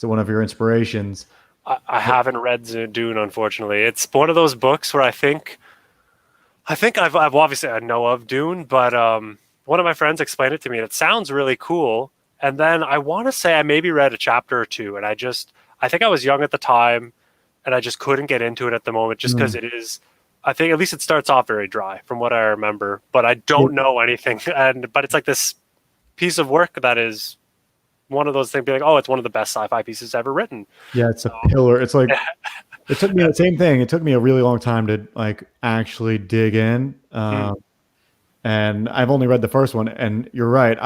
one of your inspirations. I haven't read Dune, unfortunately. It's one of those books where I think I've obviously I know of Dune, but one of my friends explained it to me, and it sounds really cool. And then I want to say I maybe read a chapter or two, and I think I was young at the time, and I just couldn't get into it at the moment, just because it is. I think at least it starts off very dry, from what I remember. But I don't know anything, but it's like this piece of work that is one of those things. Be like, oh, it's one of the best sci-fi pieces ever written. Yeah, it's a pillar. It's like it took me the same thing. It took me a really long time to like actually dig in, and I've only read the first one. And you're right.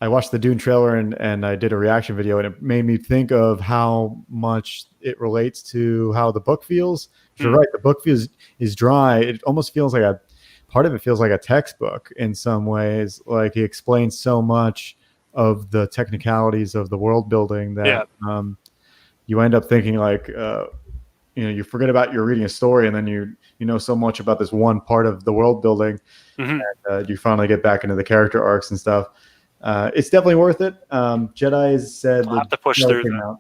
I watched the Dune trailer and I did a reaction video, and it made me think of how much it relates to how the book feels. You're right. The book is dry. It almost feels like part of it feels like a textbook in some ways. Like he explains so much of the technicalities of the world building that you end up thinking like, you forget about you're reading a story, and then you know so much about this one part of the world building, and you finally get back into the character arcs and stuff. It's definitely worth it. Jedi said I'll have to push through that.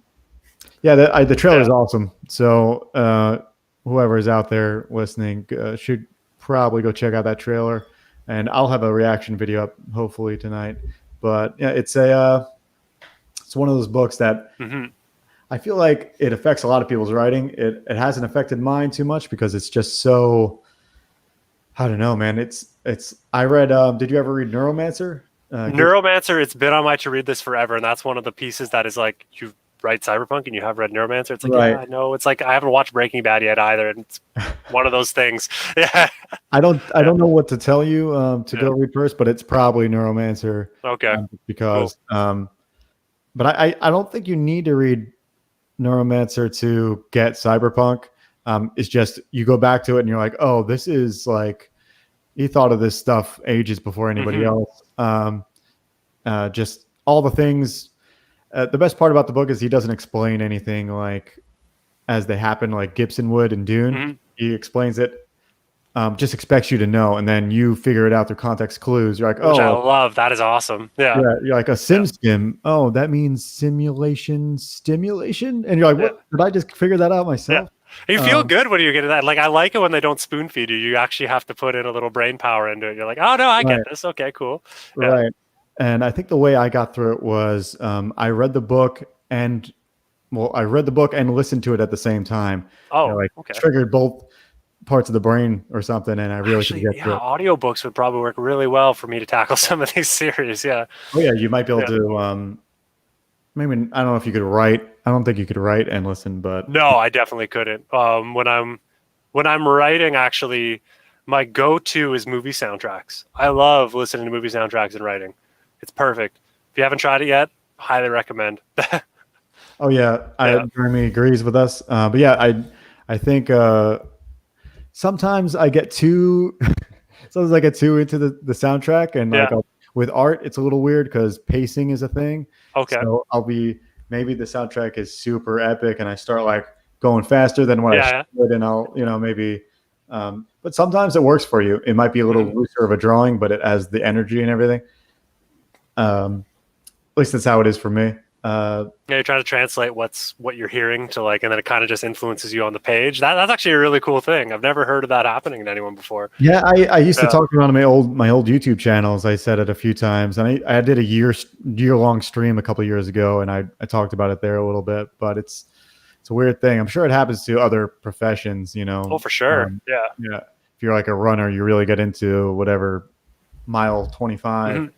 Yeah, the trailer is awesome. So whoever is out there listening should probably go check out that trailer, and I'll have a reaction video up hopefully tonight. But yeah, it's one of those books that I feel like it affects a lot of people's writing. It hasn't affected mine too much because it's just so. I don't know, man. I read. Did you ever read Neuromancer? Neuromancer, it's been on my to read this forever, and that's one of the pieces that is like you write Cyberpunk and you have read Neuromancer. It's like, yeah, I know. It's like I haven't watched Breaking Bad yet either, and it's one of those things. Yeah. I don't know what to tell you to go read first, but it's probably Neuromancer. Okay. Because, but I don't think you need to read Neuromancer to get Cyberpunk. It's just you go back to it and you're like, oh, this is like he thought of this stuff ages before anybody else. Just all the things. The best part about the book is he doesn't explain anything like as they happen, like Gibson would in Dune. He explains it, just expects you to know, and then you figure it out through context clues. You're like, oh, which I love. That is awesome. Yeah. You're like a skim. Oh, that means stimulation, and you're like, what? Did I just figure that out myself? Yeah. You feel good when you get that. Like I like it when they don't spoon feed you. You actually have to put in a little brain power into it. You're like, oh no, I get this. Okay, cool. Yeah. Right. And I think the way I got through it was I read the book and listened to it at the same time. Oh, okay. Triggered both parts of the brain or something, and I really could get through it. Audiobooks would probably work really well for me to tackle some of these series. Yeah. Oh yeah, you might be able to. Maybe I don't know if you could write. I don't think you could write and listen, but no, I definitely couldn't. When I'm writing, actually, my go-to is movie soundtracks. I love listening to movie soundtracks and writing. It's perfect. If you haven't tried it yet, highly recommend. Oh yeah, Jeremy agrees with us. But yeah, I think sometimes I get too into the soundtrack, and like with art, it's a little weird because pacing is a thing. Okay. So maybe the soundtrack is super epic, and I start like going faster than what I should, and I'll maybe. But sometimes it works for you. It might be a little looser of a drawing, but it has the energy and everything. At least that's how it is for me. You're trying to translate what you're hearing to like, and then it kind of just influences you on the page. That's actually a really cool thing. I've never heard of that happening to anyone before. Yeah, I used to talk about on my old YouTube channels. I said it a few times, and I did a year-long stream a couple of years ago, and I talked about it there a little bit. But it's a weird thing. I'm sure it happens to other professions. Oh, for sure. Yeah. If you're like a runner, you really get into whatever mile 25.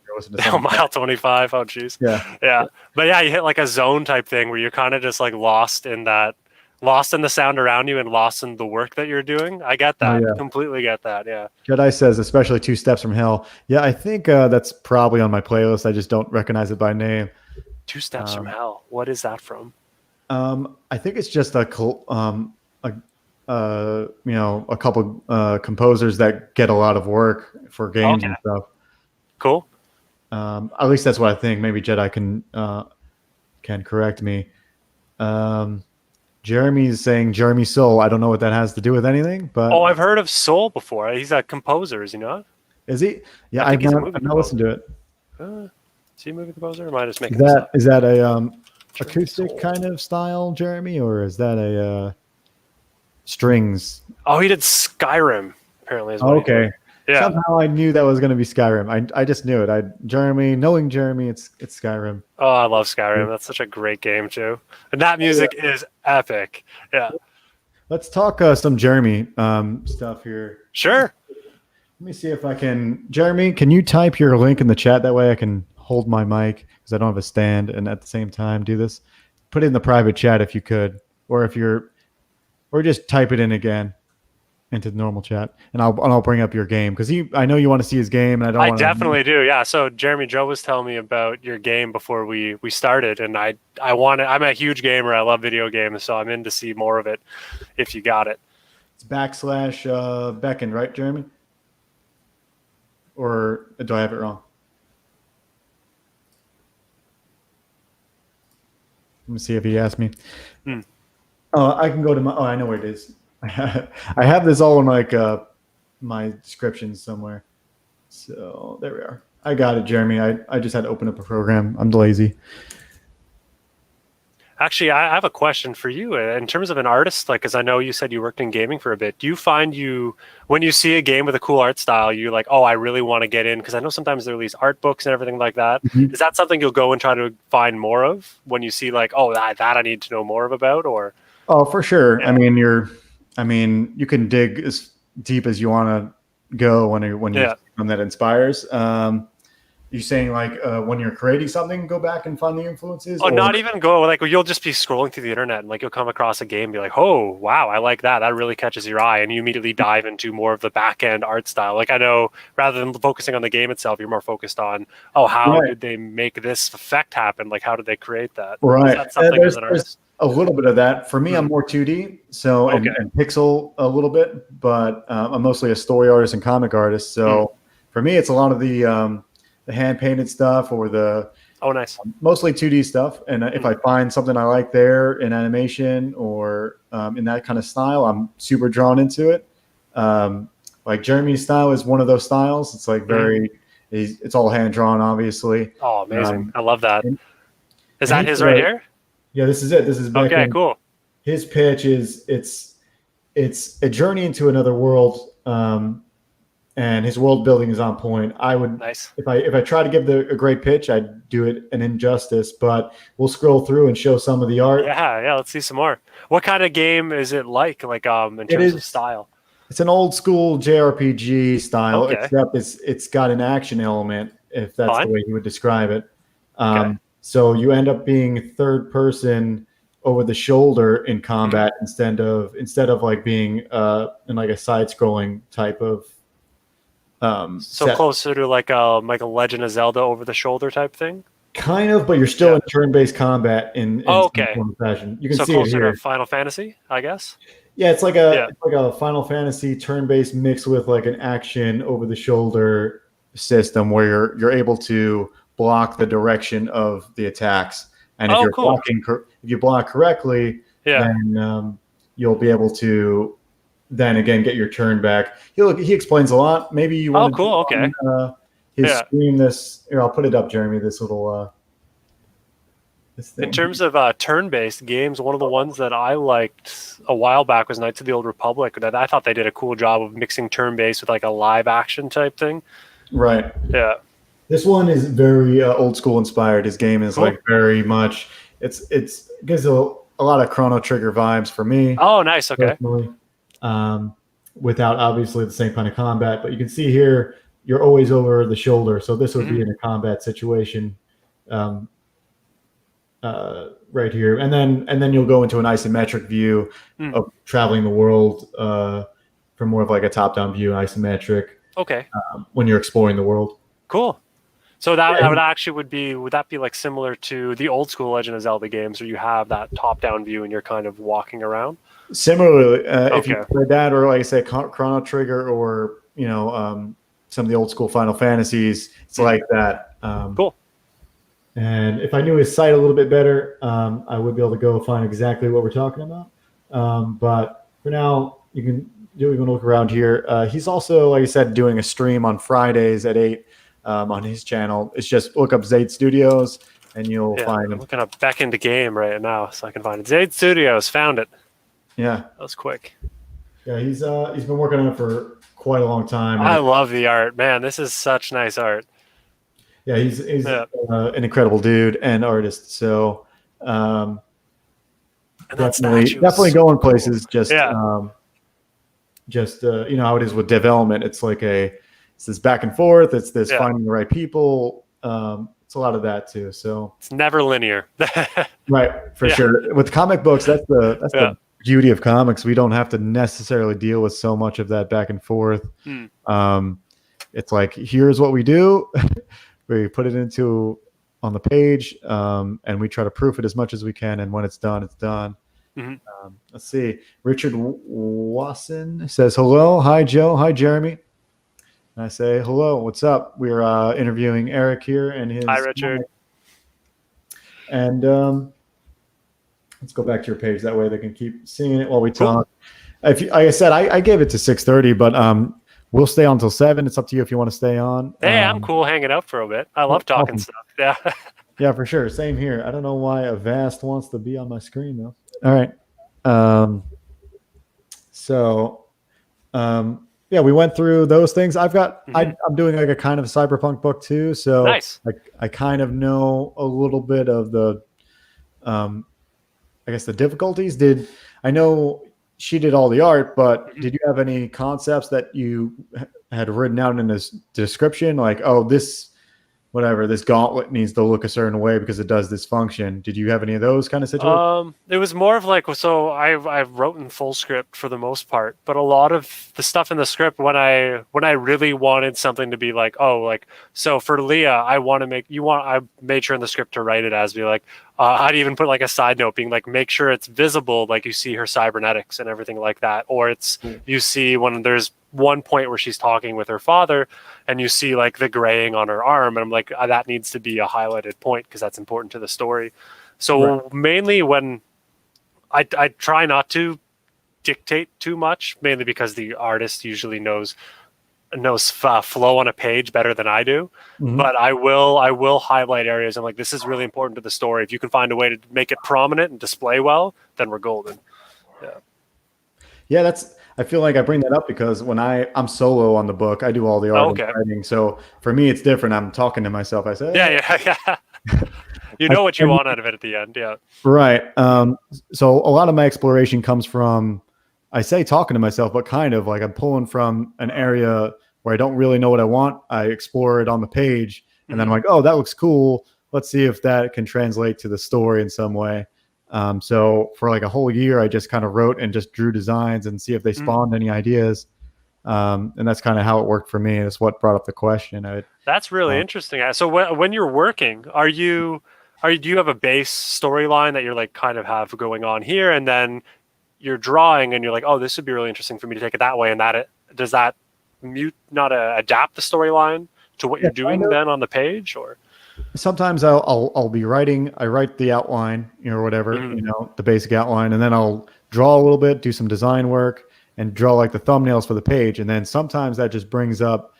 Mile 25. Oh, geez. Yeah. But yeah, you hit like a zone type thing where you're kind of just like lost in the sound around you and lost in the work that you're doing. I get that. Completely get that. Yeah. Jedi says, especially 2 Steps from Hell. Yeah, I think that's probably on my playlist. I just don't recognize it by name. 2 Steps from Hell. What is that from? I think it's just a couple composers that get a lot of work for games and stuff. Cool. At least that's what I think. Maybe Jedi can correct me. Jeremy's saying Jeremy Soule. I don't know what that has to do with anything, but I've heard of Soule before. He's a composer, is he not? Is he? Yeah, I've not listened to it. Is he a movie composer? Or am I just making is that a acoustic kind of style, Jeremy, or is that a strings? Oh, he did Skyrim. Apparently, is what he okay. did. Yeah. Somehow I knew that was going to be Skyrim. I just knew it. Knowing Jeremy, it's Skyrim. Oh, I love Skyrim. That's such a great game too, and that music is epic. Yeah. Let's talk some Jeremy stuff here. Sure. Let me see if I can. Jeremy, can you type your link in the chat? That way I can hold my mic because I don't have a stand, and at the same time do this. Put it in the private chat if you could, or just type it in again into the normal chat, and I'll bring up your game because I know you want to see his game, and I definitely do. Yeah. So Jeremy, Joe was telling me about your game before we started, and I'm a huge gamer. I love video games, so I'm in to see more of it. If you got it, it's / Beckon, right, Jeremy? Or do I have it wrong? Let me see if he asked me. Oh, I can go to I know where it is. I have this all in my descriptions somewhere. So there we are. I got it, Jeremy. I just had to open up a program. I'm lazy. Actually, I have a question for you. In terms of an artist, because I know you said you worked in gaming for a bit, do you find when you see a game with a cool art style, you're like, oh, I really want to get in? Because I know sometimes they release art books and everything like that. Mm-hmm. Is that something you'll go and try to find more of when you see oh, that I need to know more about? Or oh, for sure. Yeah. I mean, you can dig as deep as you want to go when you're something that inspires. You saying when you're creating something, go back and find the influences? Oh, not even go you'll just be scrolling through the internet and you'll come across a game and be like, oh wow, I like that. That really catches your eye, and you immediately dive into more of the back end art style. I know rather than focusing on the game itself, you're more focused on how did they make this effect happen? How did they create that? Right. Is that something as an artist? A little bit of that. For me, I'm more 2D, so and pixel a little bit, but I'm mostly a story artist and comic artist. So for me, it's a lot of the hand painted stuff or nice, mostly 2D stuff. And if I find something I like there in animation or in that kind of style, I'm super drawn into it. Jeremy's style is one of those styles. It's it's all hand drawn, obviously. Oh, amazing! I love that. Is that his right here? Yeah, this is it. This is Beckon. Okay, cool. His pitch is it's a journey into another world, and his world building is on point. If I try to give a great pitch, I'd do it an injustice. But we'll scroll through and show some of the art. Yeah. Let's see some more. What kind of game is it like? In terms of style? It's an old school JRPG style, except it's got an action element, if that's the way you would describe it. So you end up being third person over the shoulder in combat instead of being in a side scrolling type of closer to a Legend of Zelda over the shoulder type thing? Kind of, but you're still in turn-based combat in some form of fashion. You can see it here. To Final Fantasy, I guess. Yeah, it's like a Final Fantasy turn-based mixed with an action over the shoulder system where you're able to block the direction of the attacks, and if you block correctly, then you'll be able to then again get your turn back. He explains a lot. Maybe you want his stream this. Here, I'll put it up, Jeremy. This little this thing. In terms of turn-based games, one of the ones that I liked a while back was Knights of the Old Republic. That I thought they did a cool job of mixing turn-based with a live action type thing. Right. Yeah. This one is very old school inspired. His game is very much. It gives a lot of Chrono Trigger vibes for me. Oh, nice. Okay. Without obviously the same kind of combat, but you can see here you're always over the shoulder. So this would be in a combat situation, right here, and then you'll go into an isometric view of traveling the world from more of a top down view, isometric. Okay. When you're exploring the world. Cool. So would that be similar to the old school Legend of Zelda games where you have that top down view and you're kind of walking around? Similarly, if you play that, or Chrono Trigger, or some of the old school Final Fantasies, it's like that. Cool. And if I knew his site a little bit better, I would be able to go find exactly what we're talking about. But for now, you can look around here. He's also, like I said, doing a stream on Fridays at 8 on his channel. It's just look up Zate Studios. and you'll find him. I'm looking up back into game right now so I can find it. Zade Studios, found it. Yeah, that was quick. Yeah, he's been working on it for quite a long time. I love the art, man. This is such nice art. Yeah, he's an incredible dude and artist. So definitely going places. Just how it is with development. It's like it's this back and forth. It's this finding the right people. It's a lot of that too. So it's never linear. Right, for sure. With comic books, that's the beauty of comics. We don't have to necessarily deal with so much of that back and forth. It's like, here's what we do. We put it on the page, and we try to proof it as much as we can. And when it's done, it's done. Let's see. Richard Wasson says, hello. Hi, Joe. Hi, Jeremy. And I say, hello. What's up? We're interviewing Erik here and his. Hi, Richard. And let's go back to your page. That way they can keep seeing it while we talk. Like I said, I gave it to 6:30, but we'll stay on until 7. It's up to you if you want to stay on. Hey, I'm cool hanging out for a bit. I love talking stuff. Yeah. Yeah, for sure. Same here. I don't know why Avast wants to be on my screen though. All right. Yeah, we went through those things. I've got. I'm doing like a kind of cyberpunk book too. So nice. I kind of know a little bit of the, I guess the difficulties. I know she did all the art, but did you have any concepts that you had written out in this description? Like, oh, this gauntlet needs to look a certain way because it does this function. Did you have any of those kind of situations? It was more of like, so I've wrote in full script for the most part, but a lot of the stuff in the script when I really wanted something to be like, so for Leah, I made sure in the script to write it as be like, I'd even put like a side note being like, make sure it's visible, like you see her cybernetics and everything like that. Or it's, you see when there's one point where she's talking with her father and you see like the graying on her arm. And I'm like, that needs to be a highlighted point because that's important to the story. So mainly when I try not to dictate too much, mainly because the artist usually knows flow on a page better than I do. But I will highlight areas. I'm like, this is really important to the story. If you can find a way to make it prominent and display well, then we're golden. Yeah, I feel like I bring that up because when I'm solo on the book, I do all the art and writing. So for me, it's different. I'm talking to myself. I say, yeah. You know what you want out of it at the end. Yeah. Right. So a lot of my exploration comes from, I say talking to myself, but kind of like I'm pulling from an area where I don't really know what I want. I explore it on the page and then I'm like, oh, that looks cool. Let's see if that can translate to the story in some way. So for like a whole year, I just kind of wrote and just drew designs and see if they spawned any ideas. And that's kind of how it worked for me. That's what brought up the question. That's really interesting. So when you're working, do you have a base storyline that you're like kind of have going on here, and then you're drawing and you're like, oh, this would be really interesting for me to take it that way, and does that adapt the storyline to what you're doing then on the page? Or sometimes I'll be writing. I write the outline, or whatever, the basic outline, and then I'll draw a little bit, do some design work, and draw like the thumbnails for the page. And then sometimes that just brings up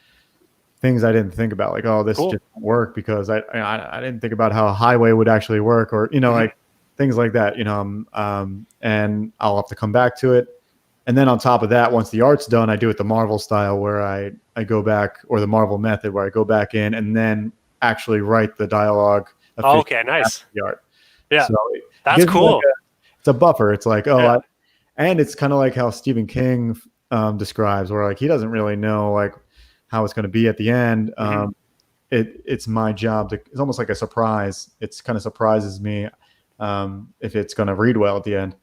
things I didn't think about, like, oh, this just won't work because I didn't think about how a highway would actually work, or like things like that. And I'll have to come back to it. And then on top of that, once the art's done, I do it the Marvel style where I go back, or the Marvel method where I go back in and then actually write the dialogue. Oh, okay, nice. The art. Yeah, so that's cool. It's a buffer. It's like, and it's kind of like how Stephen King describes, where like he doesn't really know like how it's going to be at the end. It's my job it's almost like a surprise. It's kind of surprises me if it's going to read well at the end.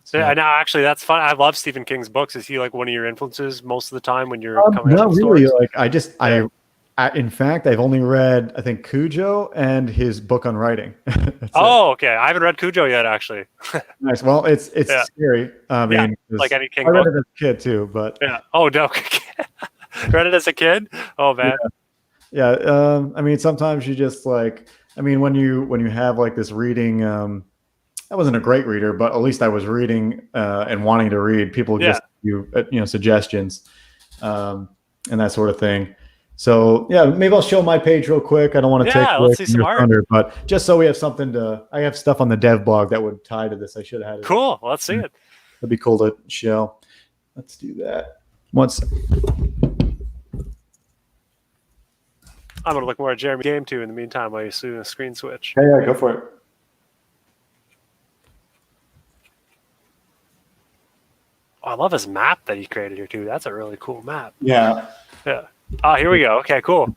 So, yeah, now actually that's fun. I love Stephen King's books. Is he like one of your influences most of the time when you're coming not up with really. stories? Like in fact, I've only read, I think, Cujo and his book on writing. Okay. I haven't read Cujo yet, actually. Nice. Well, it's scary. I mean, like any King I read book. it as a kid too, but Oh no, read it as a kid. Oh man. Yeah. I mean, sometimes you just like, I mean, when you have like this reading, I wasn't a great reader, but at least I was reading and wanting to read. People just give you suggestions and that sort of thing. So yeah, maybe I'll show my page real quick. I don't want to take away let's see from some your art. thunder, but just so we have something I have stuff on the dev blog that would tie to this. I should have had it. Cool. Let's see it. That'd be cool to show. Let's do that. Once. I'm going to look more at Jeremy Game too in the meantime while you're doing a screen switch. Yeah, go for it. Oh, I love his map that he created here too. That's a really cool map. Yeah. Yeah. Oh, here we go. Okay, cool.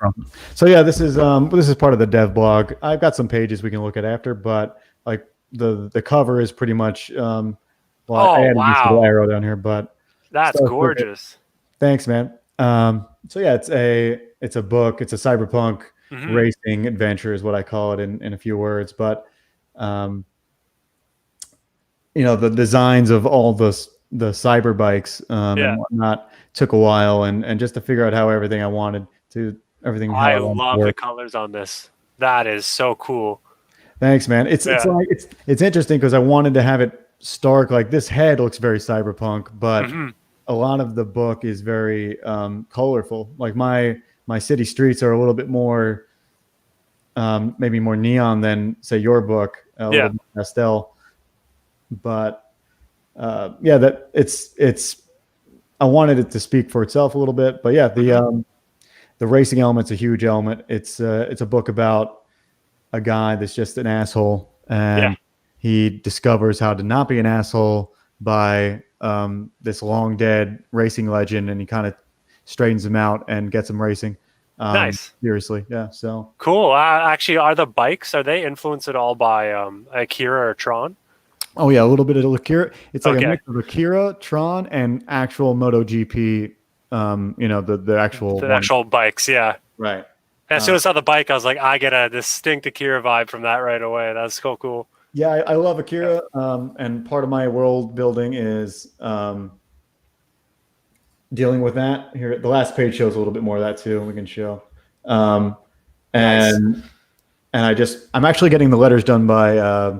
So yeah, this is part of the dev blog. I've got some pages we can look at after, but like the cover is pretty much I added this little arrow down here, but that's gorgeous. Thanks, man. So yeah, it's a book. It's a cyberpunk racing adventure is what I call it in a few words. But the designs of all the cyber bikes and whatnot took a while, and just to figure out how everything I wanted to everything. I love the colors on this. That is so cool. Thanks, man. It's interesting because I wanted to have it stark. Like this head looks very cyberpunk, but a lot of the book is very colorful. Like my city streets are a little bit more, maybe more neon than say your book, a little bit pastel. But that it's. I wanted it to speak for itself a little bit, but yeah, the racing element's a huge element. It's a book about a guy that's just an asshole, and he discovers how to not be an asshole by this long dead racing legend, and he kind of straightens him out and gets him racing. Nice. Seriously, yeah. So cool. Actually, are they influenced at all by Akira or Tron? Oh yeah, a little bit of Akira. It's like a mix of Akira, Tron, and actual MotoGP. The actual bikes. Yeah. Right. As soon as I saw the bike, I was like, I get a distinct Akira vibe from that right away. That's so cool. Yeah, I love Akira, and part of my world building is dealing with that. Here, the last page shows a little bit more of that too. We can show, and I'm actually getting the letters done by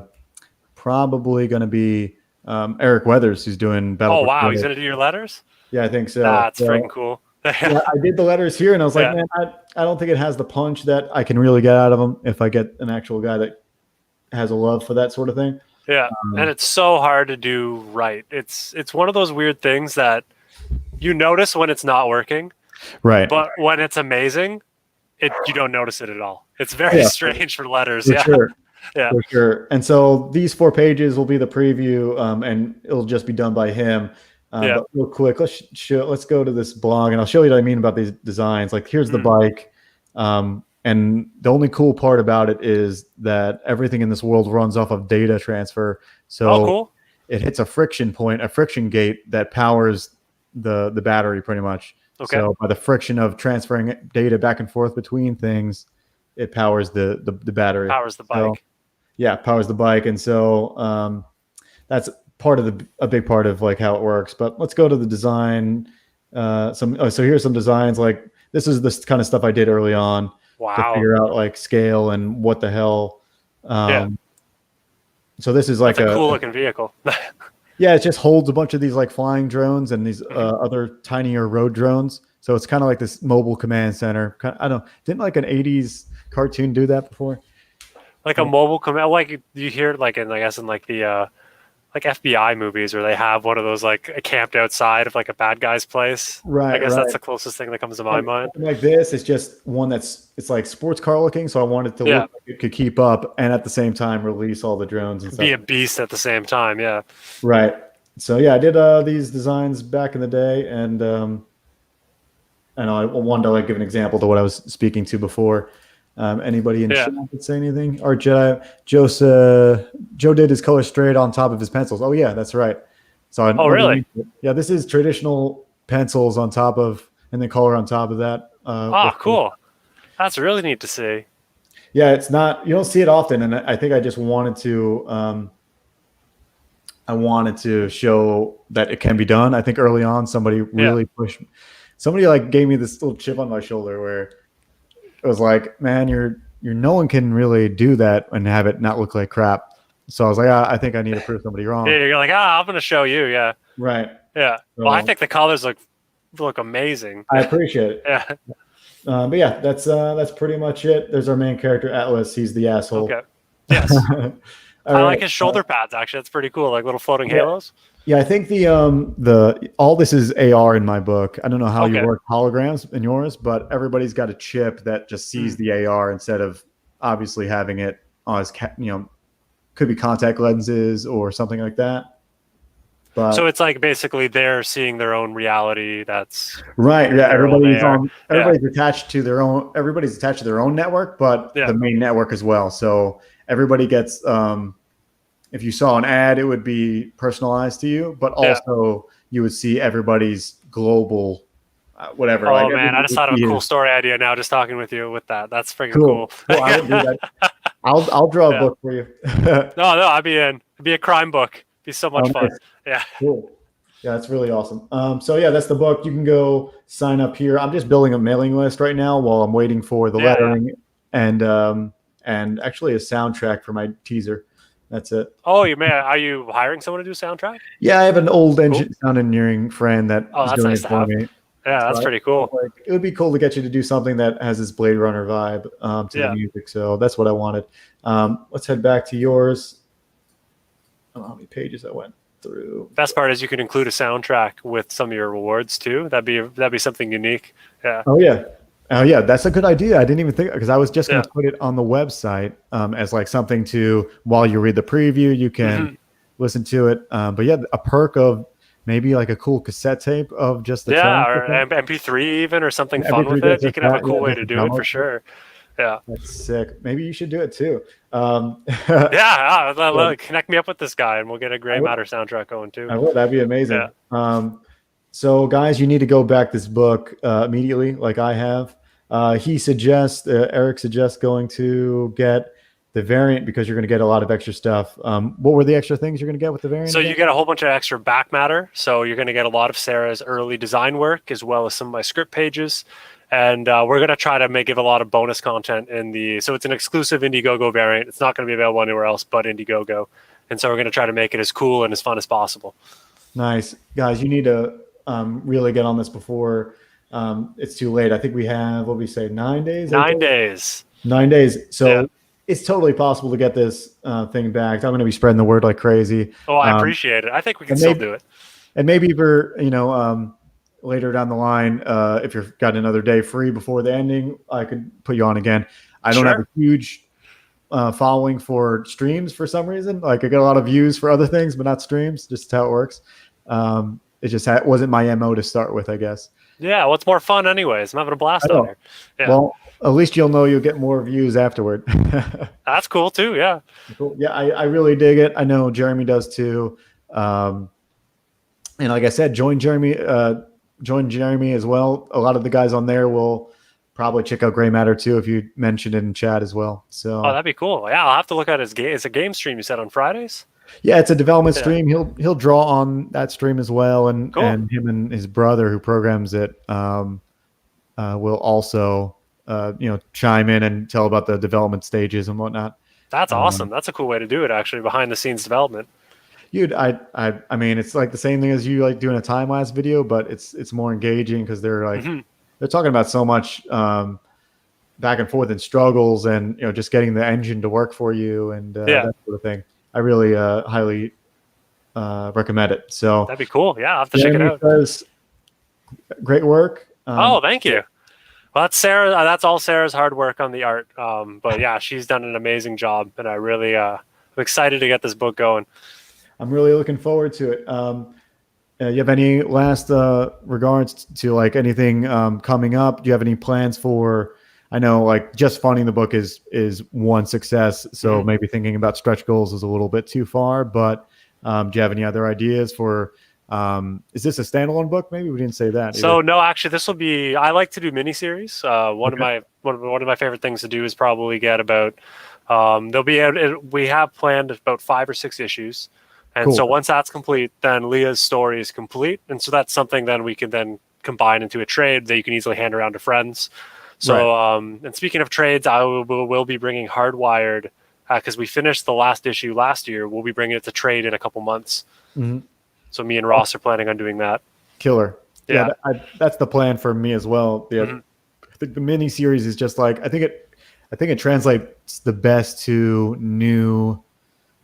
probably going to be Eric Weathers, who's doing Battle. Oh wow, he's going to do your letters? Yeah, I think so. That's freaking cool. Yeah, I did the letters here, and I was like, man, I don't think it has the punch that I can really get out of them if I get an actual guy that has a love for that sort of thing. Yeah, and it's so hard to do right. It's one of those weird things that you notice when it's not working, right? But when it's amazing, you don't notice it at all. It's very strange for letters. For sure. Yeah, for sure. And so these 4 pages will be the preview, and it'll just be done by him. But real quick, let's go to this blog, and I'll show you what I mean about these designs. Like here's the bike. And the only cool part about it is that everything in this world runs off of data transfer. So it hits a friction point, a friction gate that powers the battery pretty much. Okay. So by the friction of transferring data back and forth between things, it powers the battery. Powers the bike. So, powers the bike. And so that's a big part of like how it works. But let's go to the design. So here's some designs. Like this is this kind of stuff I did early on. Wow. To figure out like scale and what the hell. So this is like a cool looking vehicle. Yeah, it just holds a bunch of these like flying drones and these other tinier road drones. So it's kind of like this mobile command center. I don't know. Didn't like an 80s cartoon do that before? Like a mobile command, like you hear it like in the like FBI movies where they have one of those like camped outside of like a bad guy's place. Right. I guess that's the closest thing that comes to my mind. Like this, it's just one it's like sports car looking. So I wanted to look like it could keep up and at the same time release all the drones and stuff. Be a beast at the same time. Yeah. Right. So I did these designs back in the day, and I wanted to like give an example to what I was speaking to before. Anybody in chat could say anything? Art Jedi, Joe did his color straight on top of his pencils. Oh yeah, that's right. So really? Yeah, this is traditional pencils on top of, and then color on top of that. Cool. That's really neat to see. Yeah, it's not, you don't see it often, and I think I just wanted to. I wanted to show that it can be done. I think early on, somebody really pushed. Somebody like gave me this little chip on my shoulder where it was like, man, no one can really do that and have it not look like crap. So I was like, I think I need to prove somebody wrong. Yeah, you're like, I'm going to show you. Yeah. Right. Yeah. So, well, I think the colors look amazing. I appreciate it. Yeah. But yeah, that's pretty much it. There's our main character, Atlas. He's the asshole. Okay. Yes. I like his shoulder uh, pads. Actually, that's pretty cool. Like little floating halos. Yeah, I think the all this is AR in my book. I don't know how you Okay. work holograms in yours, but everybody's got a chip that just sees the AR instead of obviously having it as could be contact lenses or something like that. But so it's like basically they're seeing their own reality. That's right. Yeah, everybody's Yeah. attached to their own. Everybody's attached to their own network, but Yeah. the main network as well. So everybody gets. If you saw an ad, it would be personalized to you, but also you would see everybody's global, whatever. Oh like man, I just thought of a cool story idea now. Just talking with you with that, that's freaking cool. Cool. I would do that. I'll draw a book for you. No, I'd be in. It'd be a crime book. It'd be so much fun. Nice. Yeah. Cool. Yeah, that's really awesome. So yeah, that's the book. You can go sign up here. I'm just building a mailing list right now while I'm waiting for the lettering and actually a soundtrack for my teaser. That's it. Oh, are you hiring someone to do soundtrack? Yeah, I have an old sound engineering friend that is doing it for me. Yeah, that's pretty cool. It would be cool to get you to do something that has this Blade Runner vibe to the music. So that's what I wanted. Let's head back to yours. I don't know how many pages I went through. Best part is you can include a soundtrack with some of your rewards too. That'd be something unique. Yeah. Oh yeah, that's a good idea. I didn't even think, because I was just going to put it on the website as like something to, while you read the preview, you can listen to it. But yeah, a perk of maybe like a cool cassette tape of just the track. Or MP3 even, or something fun with it. You can have a cool way to do it for sure. Yeah, that's sick. Maybe you should do it too. Connect me up with this guy, and we'll get a Gray Matter soundtrack going too. I would. That'd be amazing. Yeah. So guys, you need to go back this book immediately, like I have. Eric suggests going to get the variant because you're going to get a lot of extra stuff. What were the extra things you're going to get with the variant? So you get a whole bunch of extra back matter. So you're going to get a lot of Sarah's early design work, as well as some of my script pages. And we're going to try to give a lot of bonus content so it's an exclusive Indiegogo variant. It's not going to be available anywhere else but Indiegogo. And so we're going to try to make it as cool and as fun as possible. Nice. Guys, you need to really get on this before it's too late. I think we have, 9 days? 9 days. 9 days. So it's totally possible to get this thing back. I'm going to be spreading the word like crazy. Oh, I appreciate it. I think we can still do it. And maybe for, later down the line, if you've got another day free before the ending, I could put you on again. I don't have a huge following for streams for some reason. Like I get a lot of views for other things, but not streams. Just how it works. It just wasn't my MO to start with, I guess. Yeah, well, it's more fun anyways. I'm having a blast on here. Yeah. Well, at least you'll know you'll get more views afterward. That's cool too, yeah. Cool. Yeah, I really dig it. I know Jeremy does too. And like I said, join Jeremy as well. A lot of the guys on there will probably check out Gray Matter too if you mentioned it in chat as well. So that'd be cool. Yeah, I'll have to look at his game. It's a game stream you said on Fridays? Yeah, it's a development stream. He'll draw on that stream as well, and him and his brother who programs it will also chime in and tell about the development stages and whatnot. That's awesome. That's a cool way to do it, actually, behind the scenes development. I mean, it's like the same thing as you like doing a time lapse video, but it's more engaging because they're like they're talking about so much back and forth and struggles, and just getting the engine to work for you and that sort of thing. I really highly recommend it. So that'd be cool. Yeah, I'll have to check it out. Great work. Thank you. Well, that's Sarah. That's all Sarah's hard work on the art. But yeah, she's done an amazing job, and I really I'm excited to get this book going. I'm really looking forward to it. You have any last regards to like anything coming up? Do you have any plans for? I know like just funding the book is one success. So maybe thinking about stretch goals is a little bit too far, but do you have any other ideas for, is this a standalone book? Maybe we didn't say that. So either. No, actually this will be, I like to do miniseries. One of my favorite things to do is probably get about, we have planned about 5 or 6 issues. And so once that's complete, then Leah's story is complete. And so that's something then we can then combine into a trade that you can easily hand around to friends. So, and speaking of trades, I will be bringing Hardwired because we finished the last issue last year. We'll be bringing it to trade in a couple months. So me and Ross are planning on doing that. Killer. Yeah, that's the plan for me as well. the mini series is just like I think it translates the best to new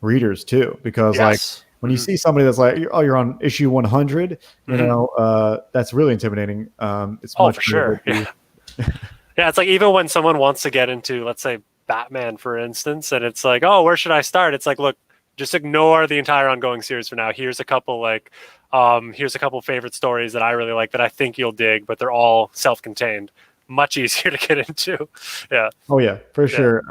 readers too, because like when you see somebody that's like, oh, you're on issue 100, you know, that's really intimidating. It's much for sure. Yeah. Yeah, it's like even when someone wants to get into, let's say, Batman, for instance, and it's like, oh, where should I start? It's like, look, just ignore the entire ongoing series for now. Here's a couple favorite stories that I really like that I think you'll dig, but they're all self-contained. Much easier to get into. Yeah. Oh yeah, for sure.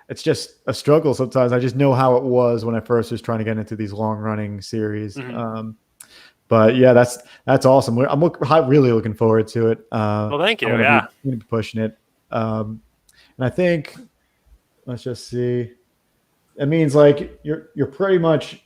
It's just a struggle sometimes. I just know how it was when I first was trying to get into these long-running series. But yeah, that's awesome. I'm really looking forward to it. Well, thank you. I'm gonna be pushing it. And I think, let's just see. It means like you're pretty much.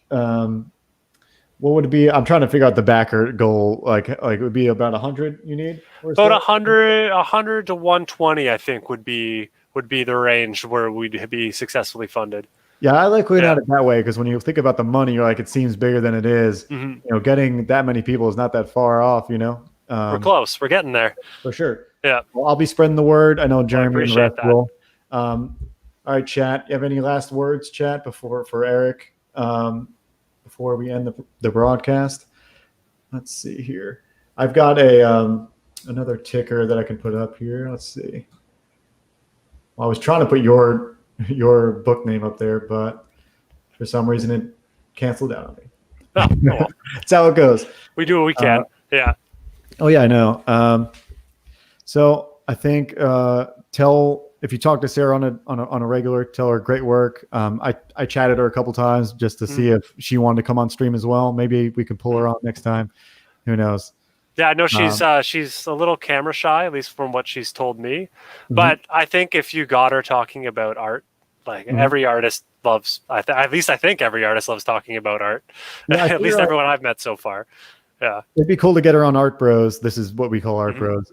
What would it be? I'm trying to figure out the backer goal. Like it would be about 100 you need. About 100 to 120, I think would be the range where we'd be successfully funded. Yeah, I like looking at it that way because when you think about the money, you're like, it seems bigger than it is. You know, getting that many people is not that far off. You know, we're close. We're getting there for sure. Yeah. Well, I'll be spreading the word. I know Jeremy and the rest will. All right, chat. You have any last words, chat, for Erik? Before we end the broadcast, let's see here. I've got another ticker that I can put up here. Let's see. Well, I was trying to put your book name up there, but for some reason it canceled out on me. Oh, well. That's how it goes. We do what we can. Yeah. Oh yeah, I know. So I think if you talk to Sarah on a regular, tell her great work. I chatted her a couple times just to see if she wanted to come on stream as well. Maybe we can pull her on next time. Who knows? Yeah, I know she's a little camera shy, at least from what she's told me. But I think if you got her talking about art, like every artist loves, at least I think every artist loves talking about art. Yeah, at least everyone I've met so far. Yeah, it'd be cool to get her on Art Bros. This is what we call Art Bros.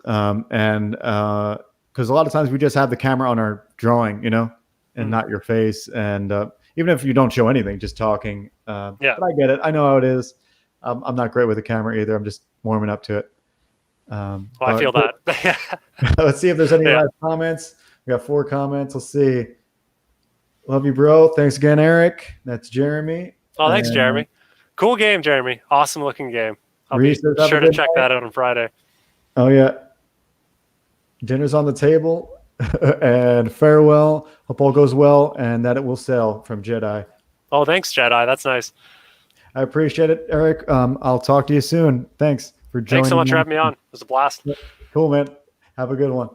Because a lot of times we just have the camera on our drawing, you know, and not your face. And even if you don't show anything, just talking. But I get it. I know how it is. I'm not great with the camera either. I'm just warming up to it. I feel that. Let's see if there's any last comments. We got 4 comments. Let's see. Love you, bro. Thanks again, Erik. That's Jeremy. Oh, thanks, Jeremy. Cool game, Jeremy. Awesome looking game. I'll be sure to check that out on Friday. Oh, yeah. Dinner's on the table. And farewell. Hope all goes well and that it will sell from Jedi. Oh, thanks, Jedi. That's nice. I appreciate it, Erik. I'll talk to you soon. Thanks for joining. Thanks so much for having me on. It was a blast. Cool, man. Have a good one.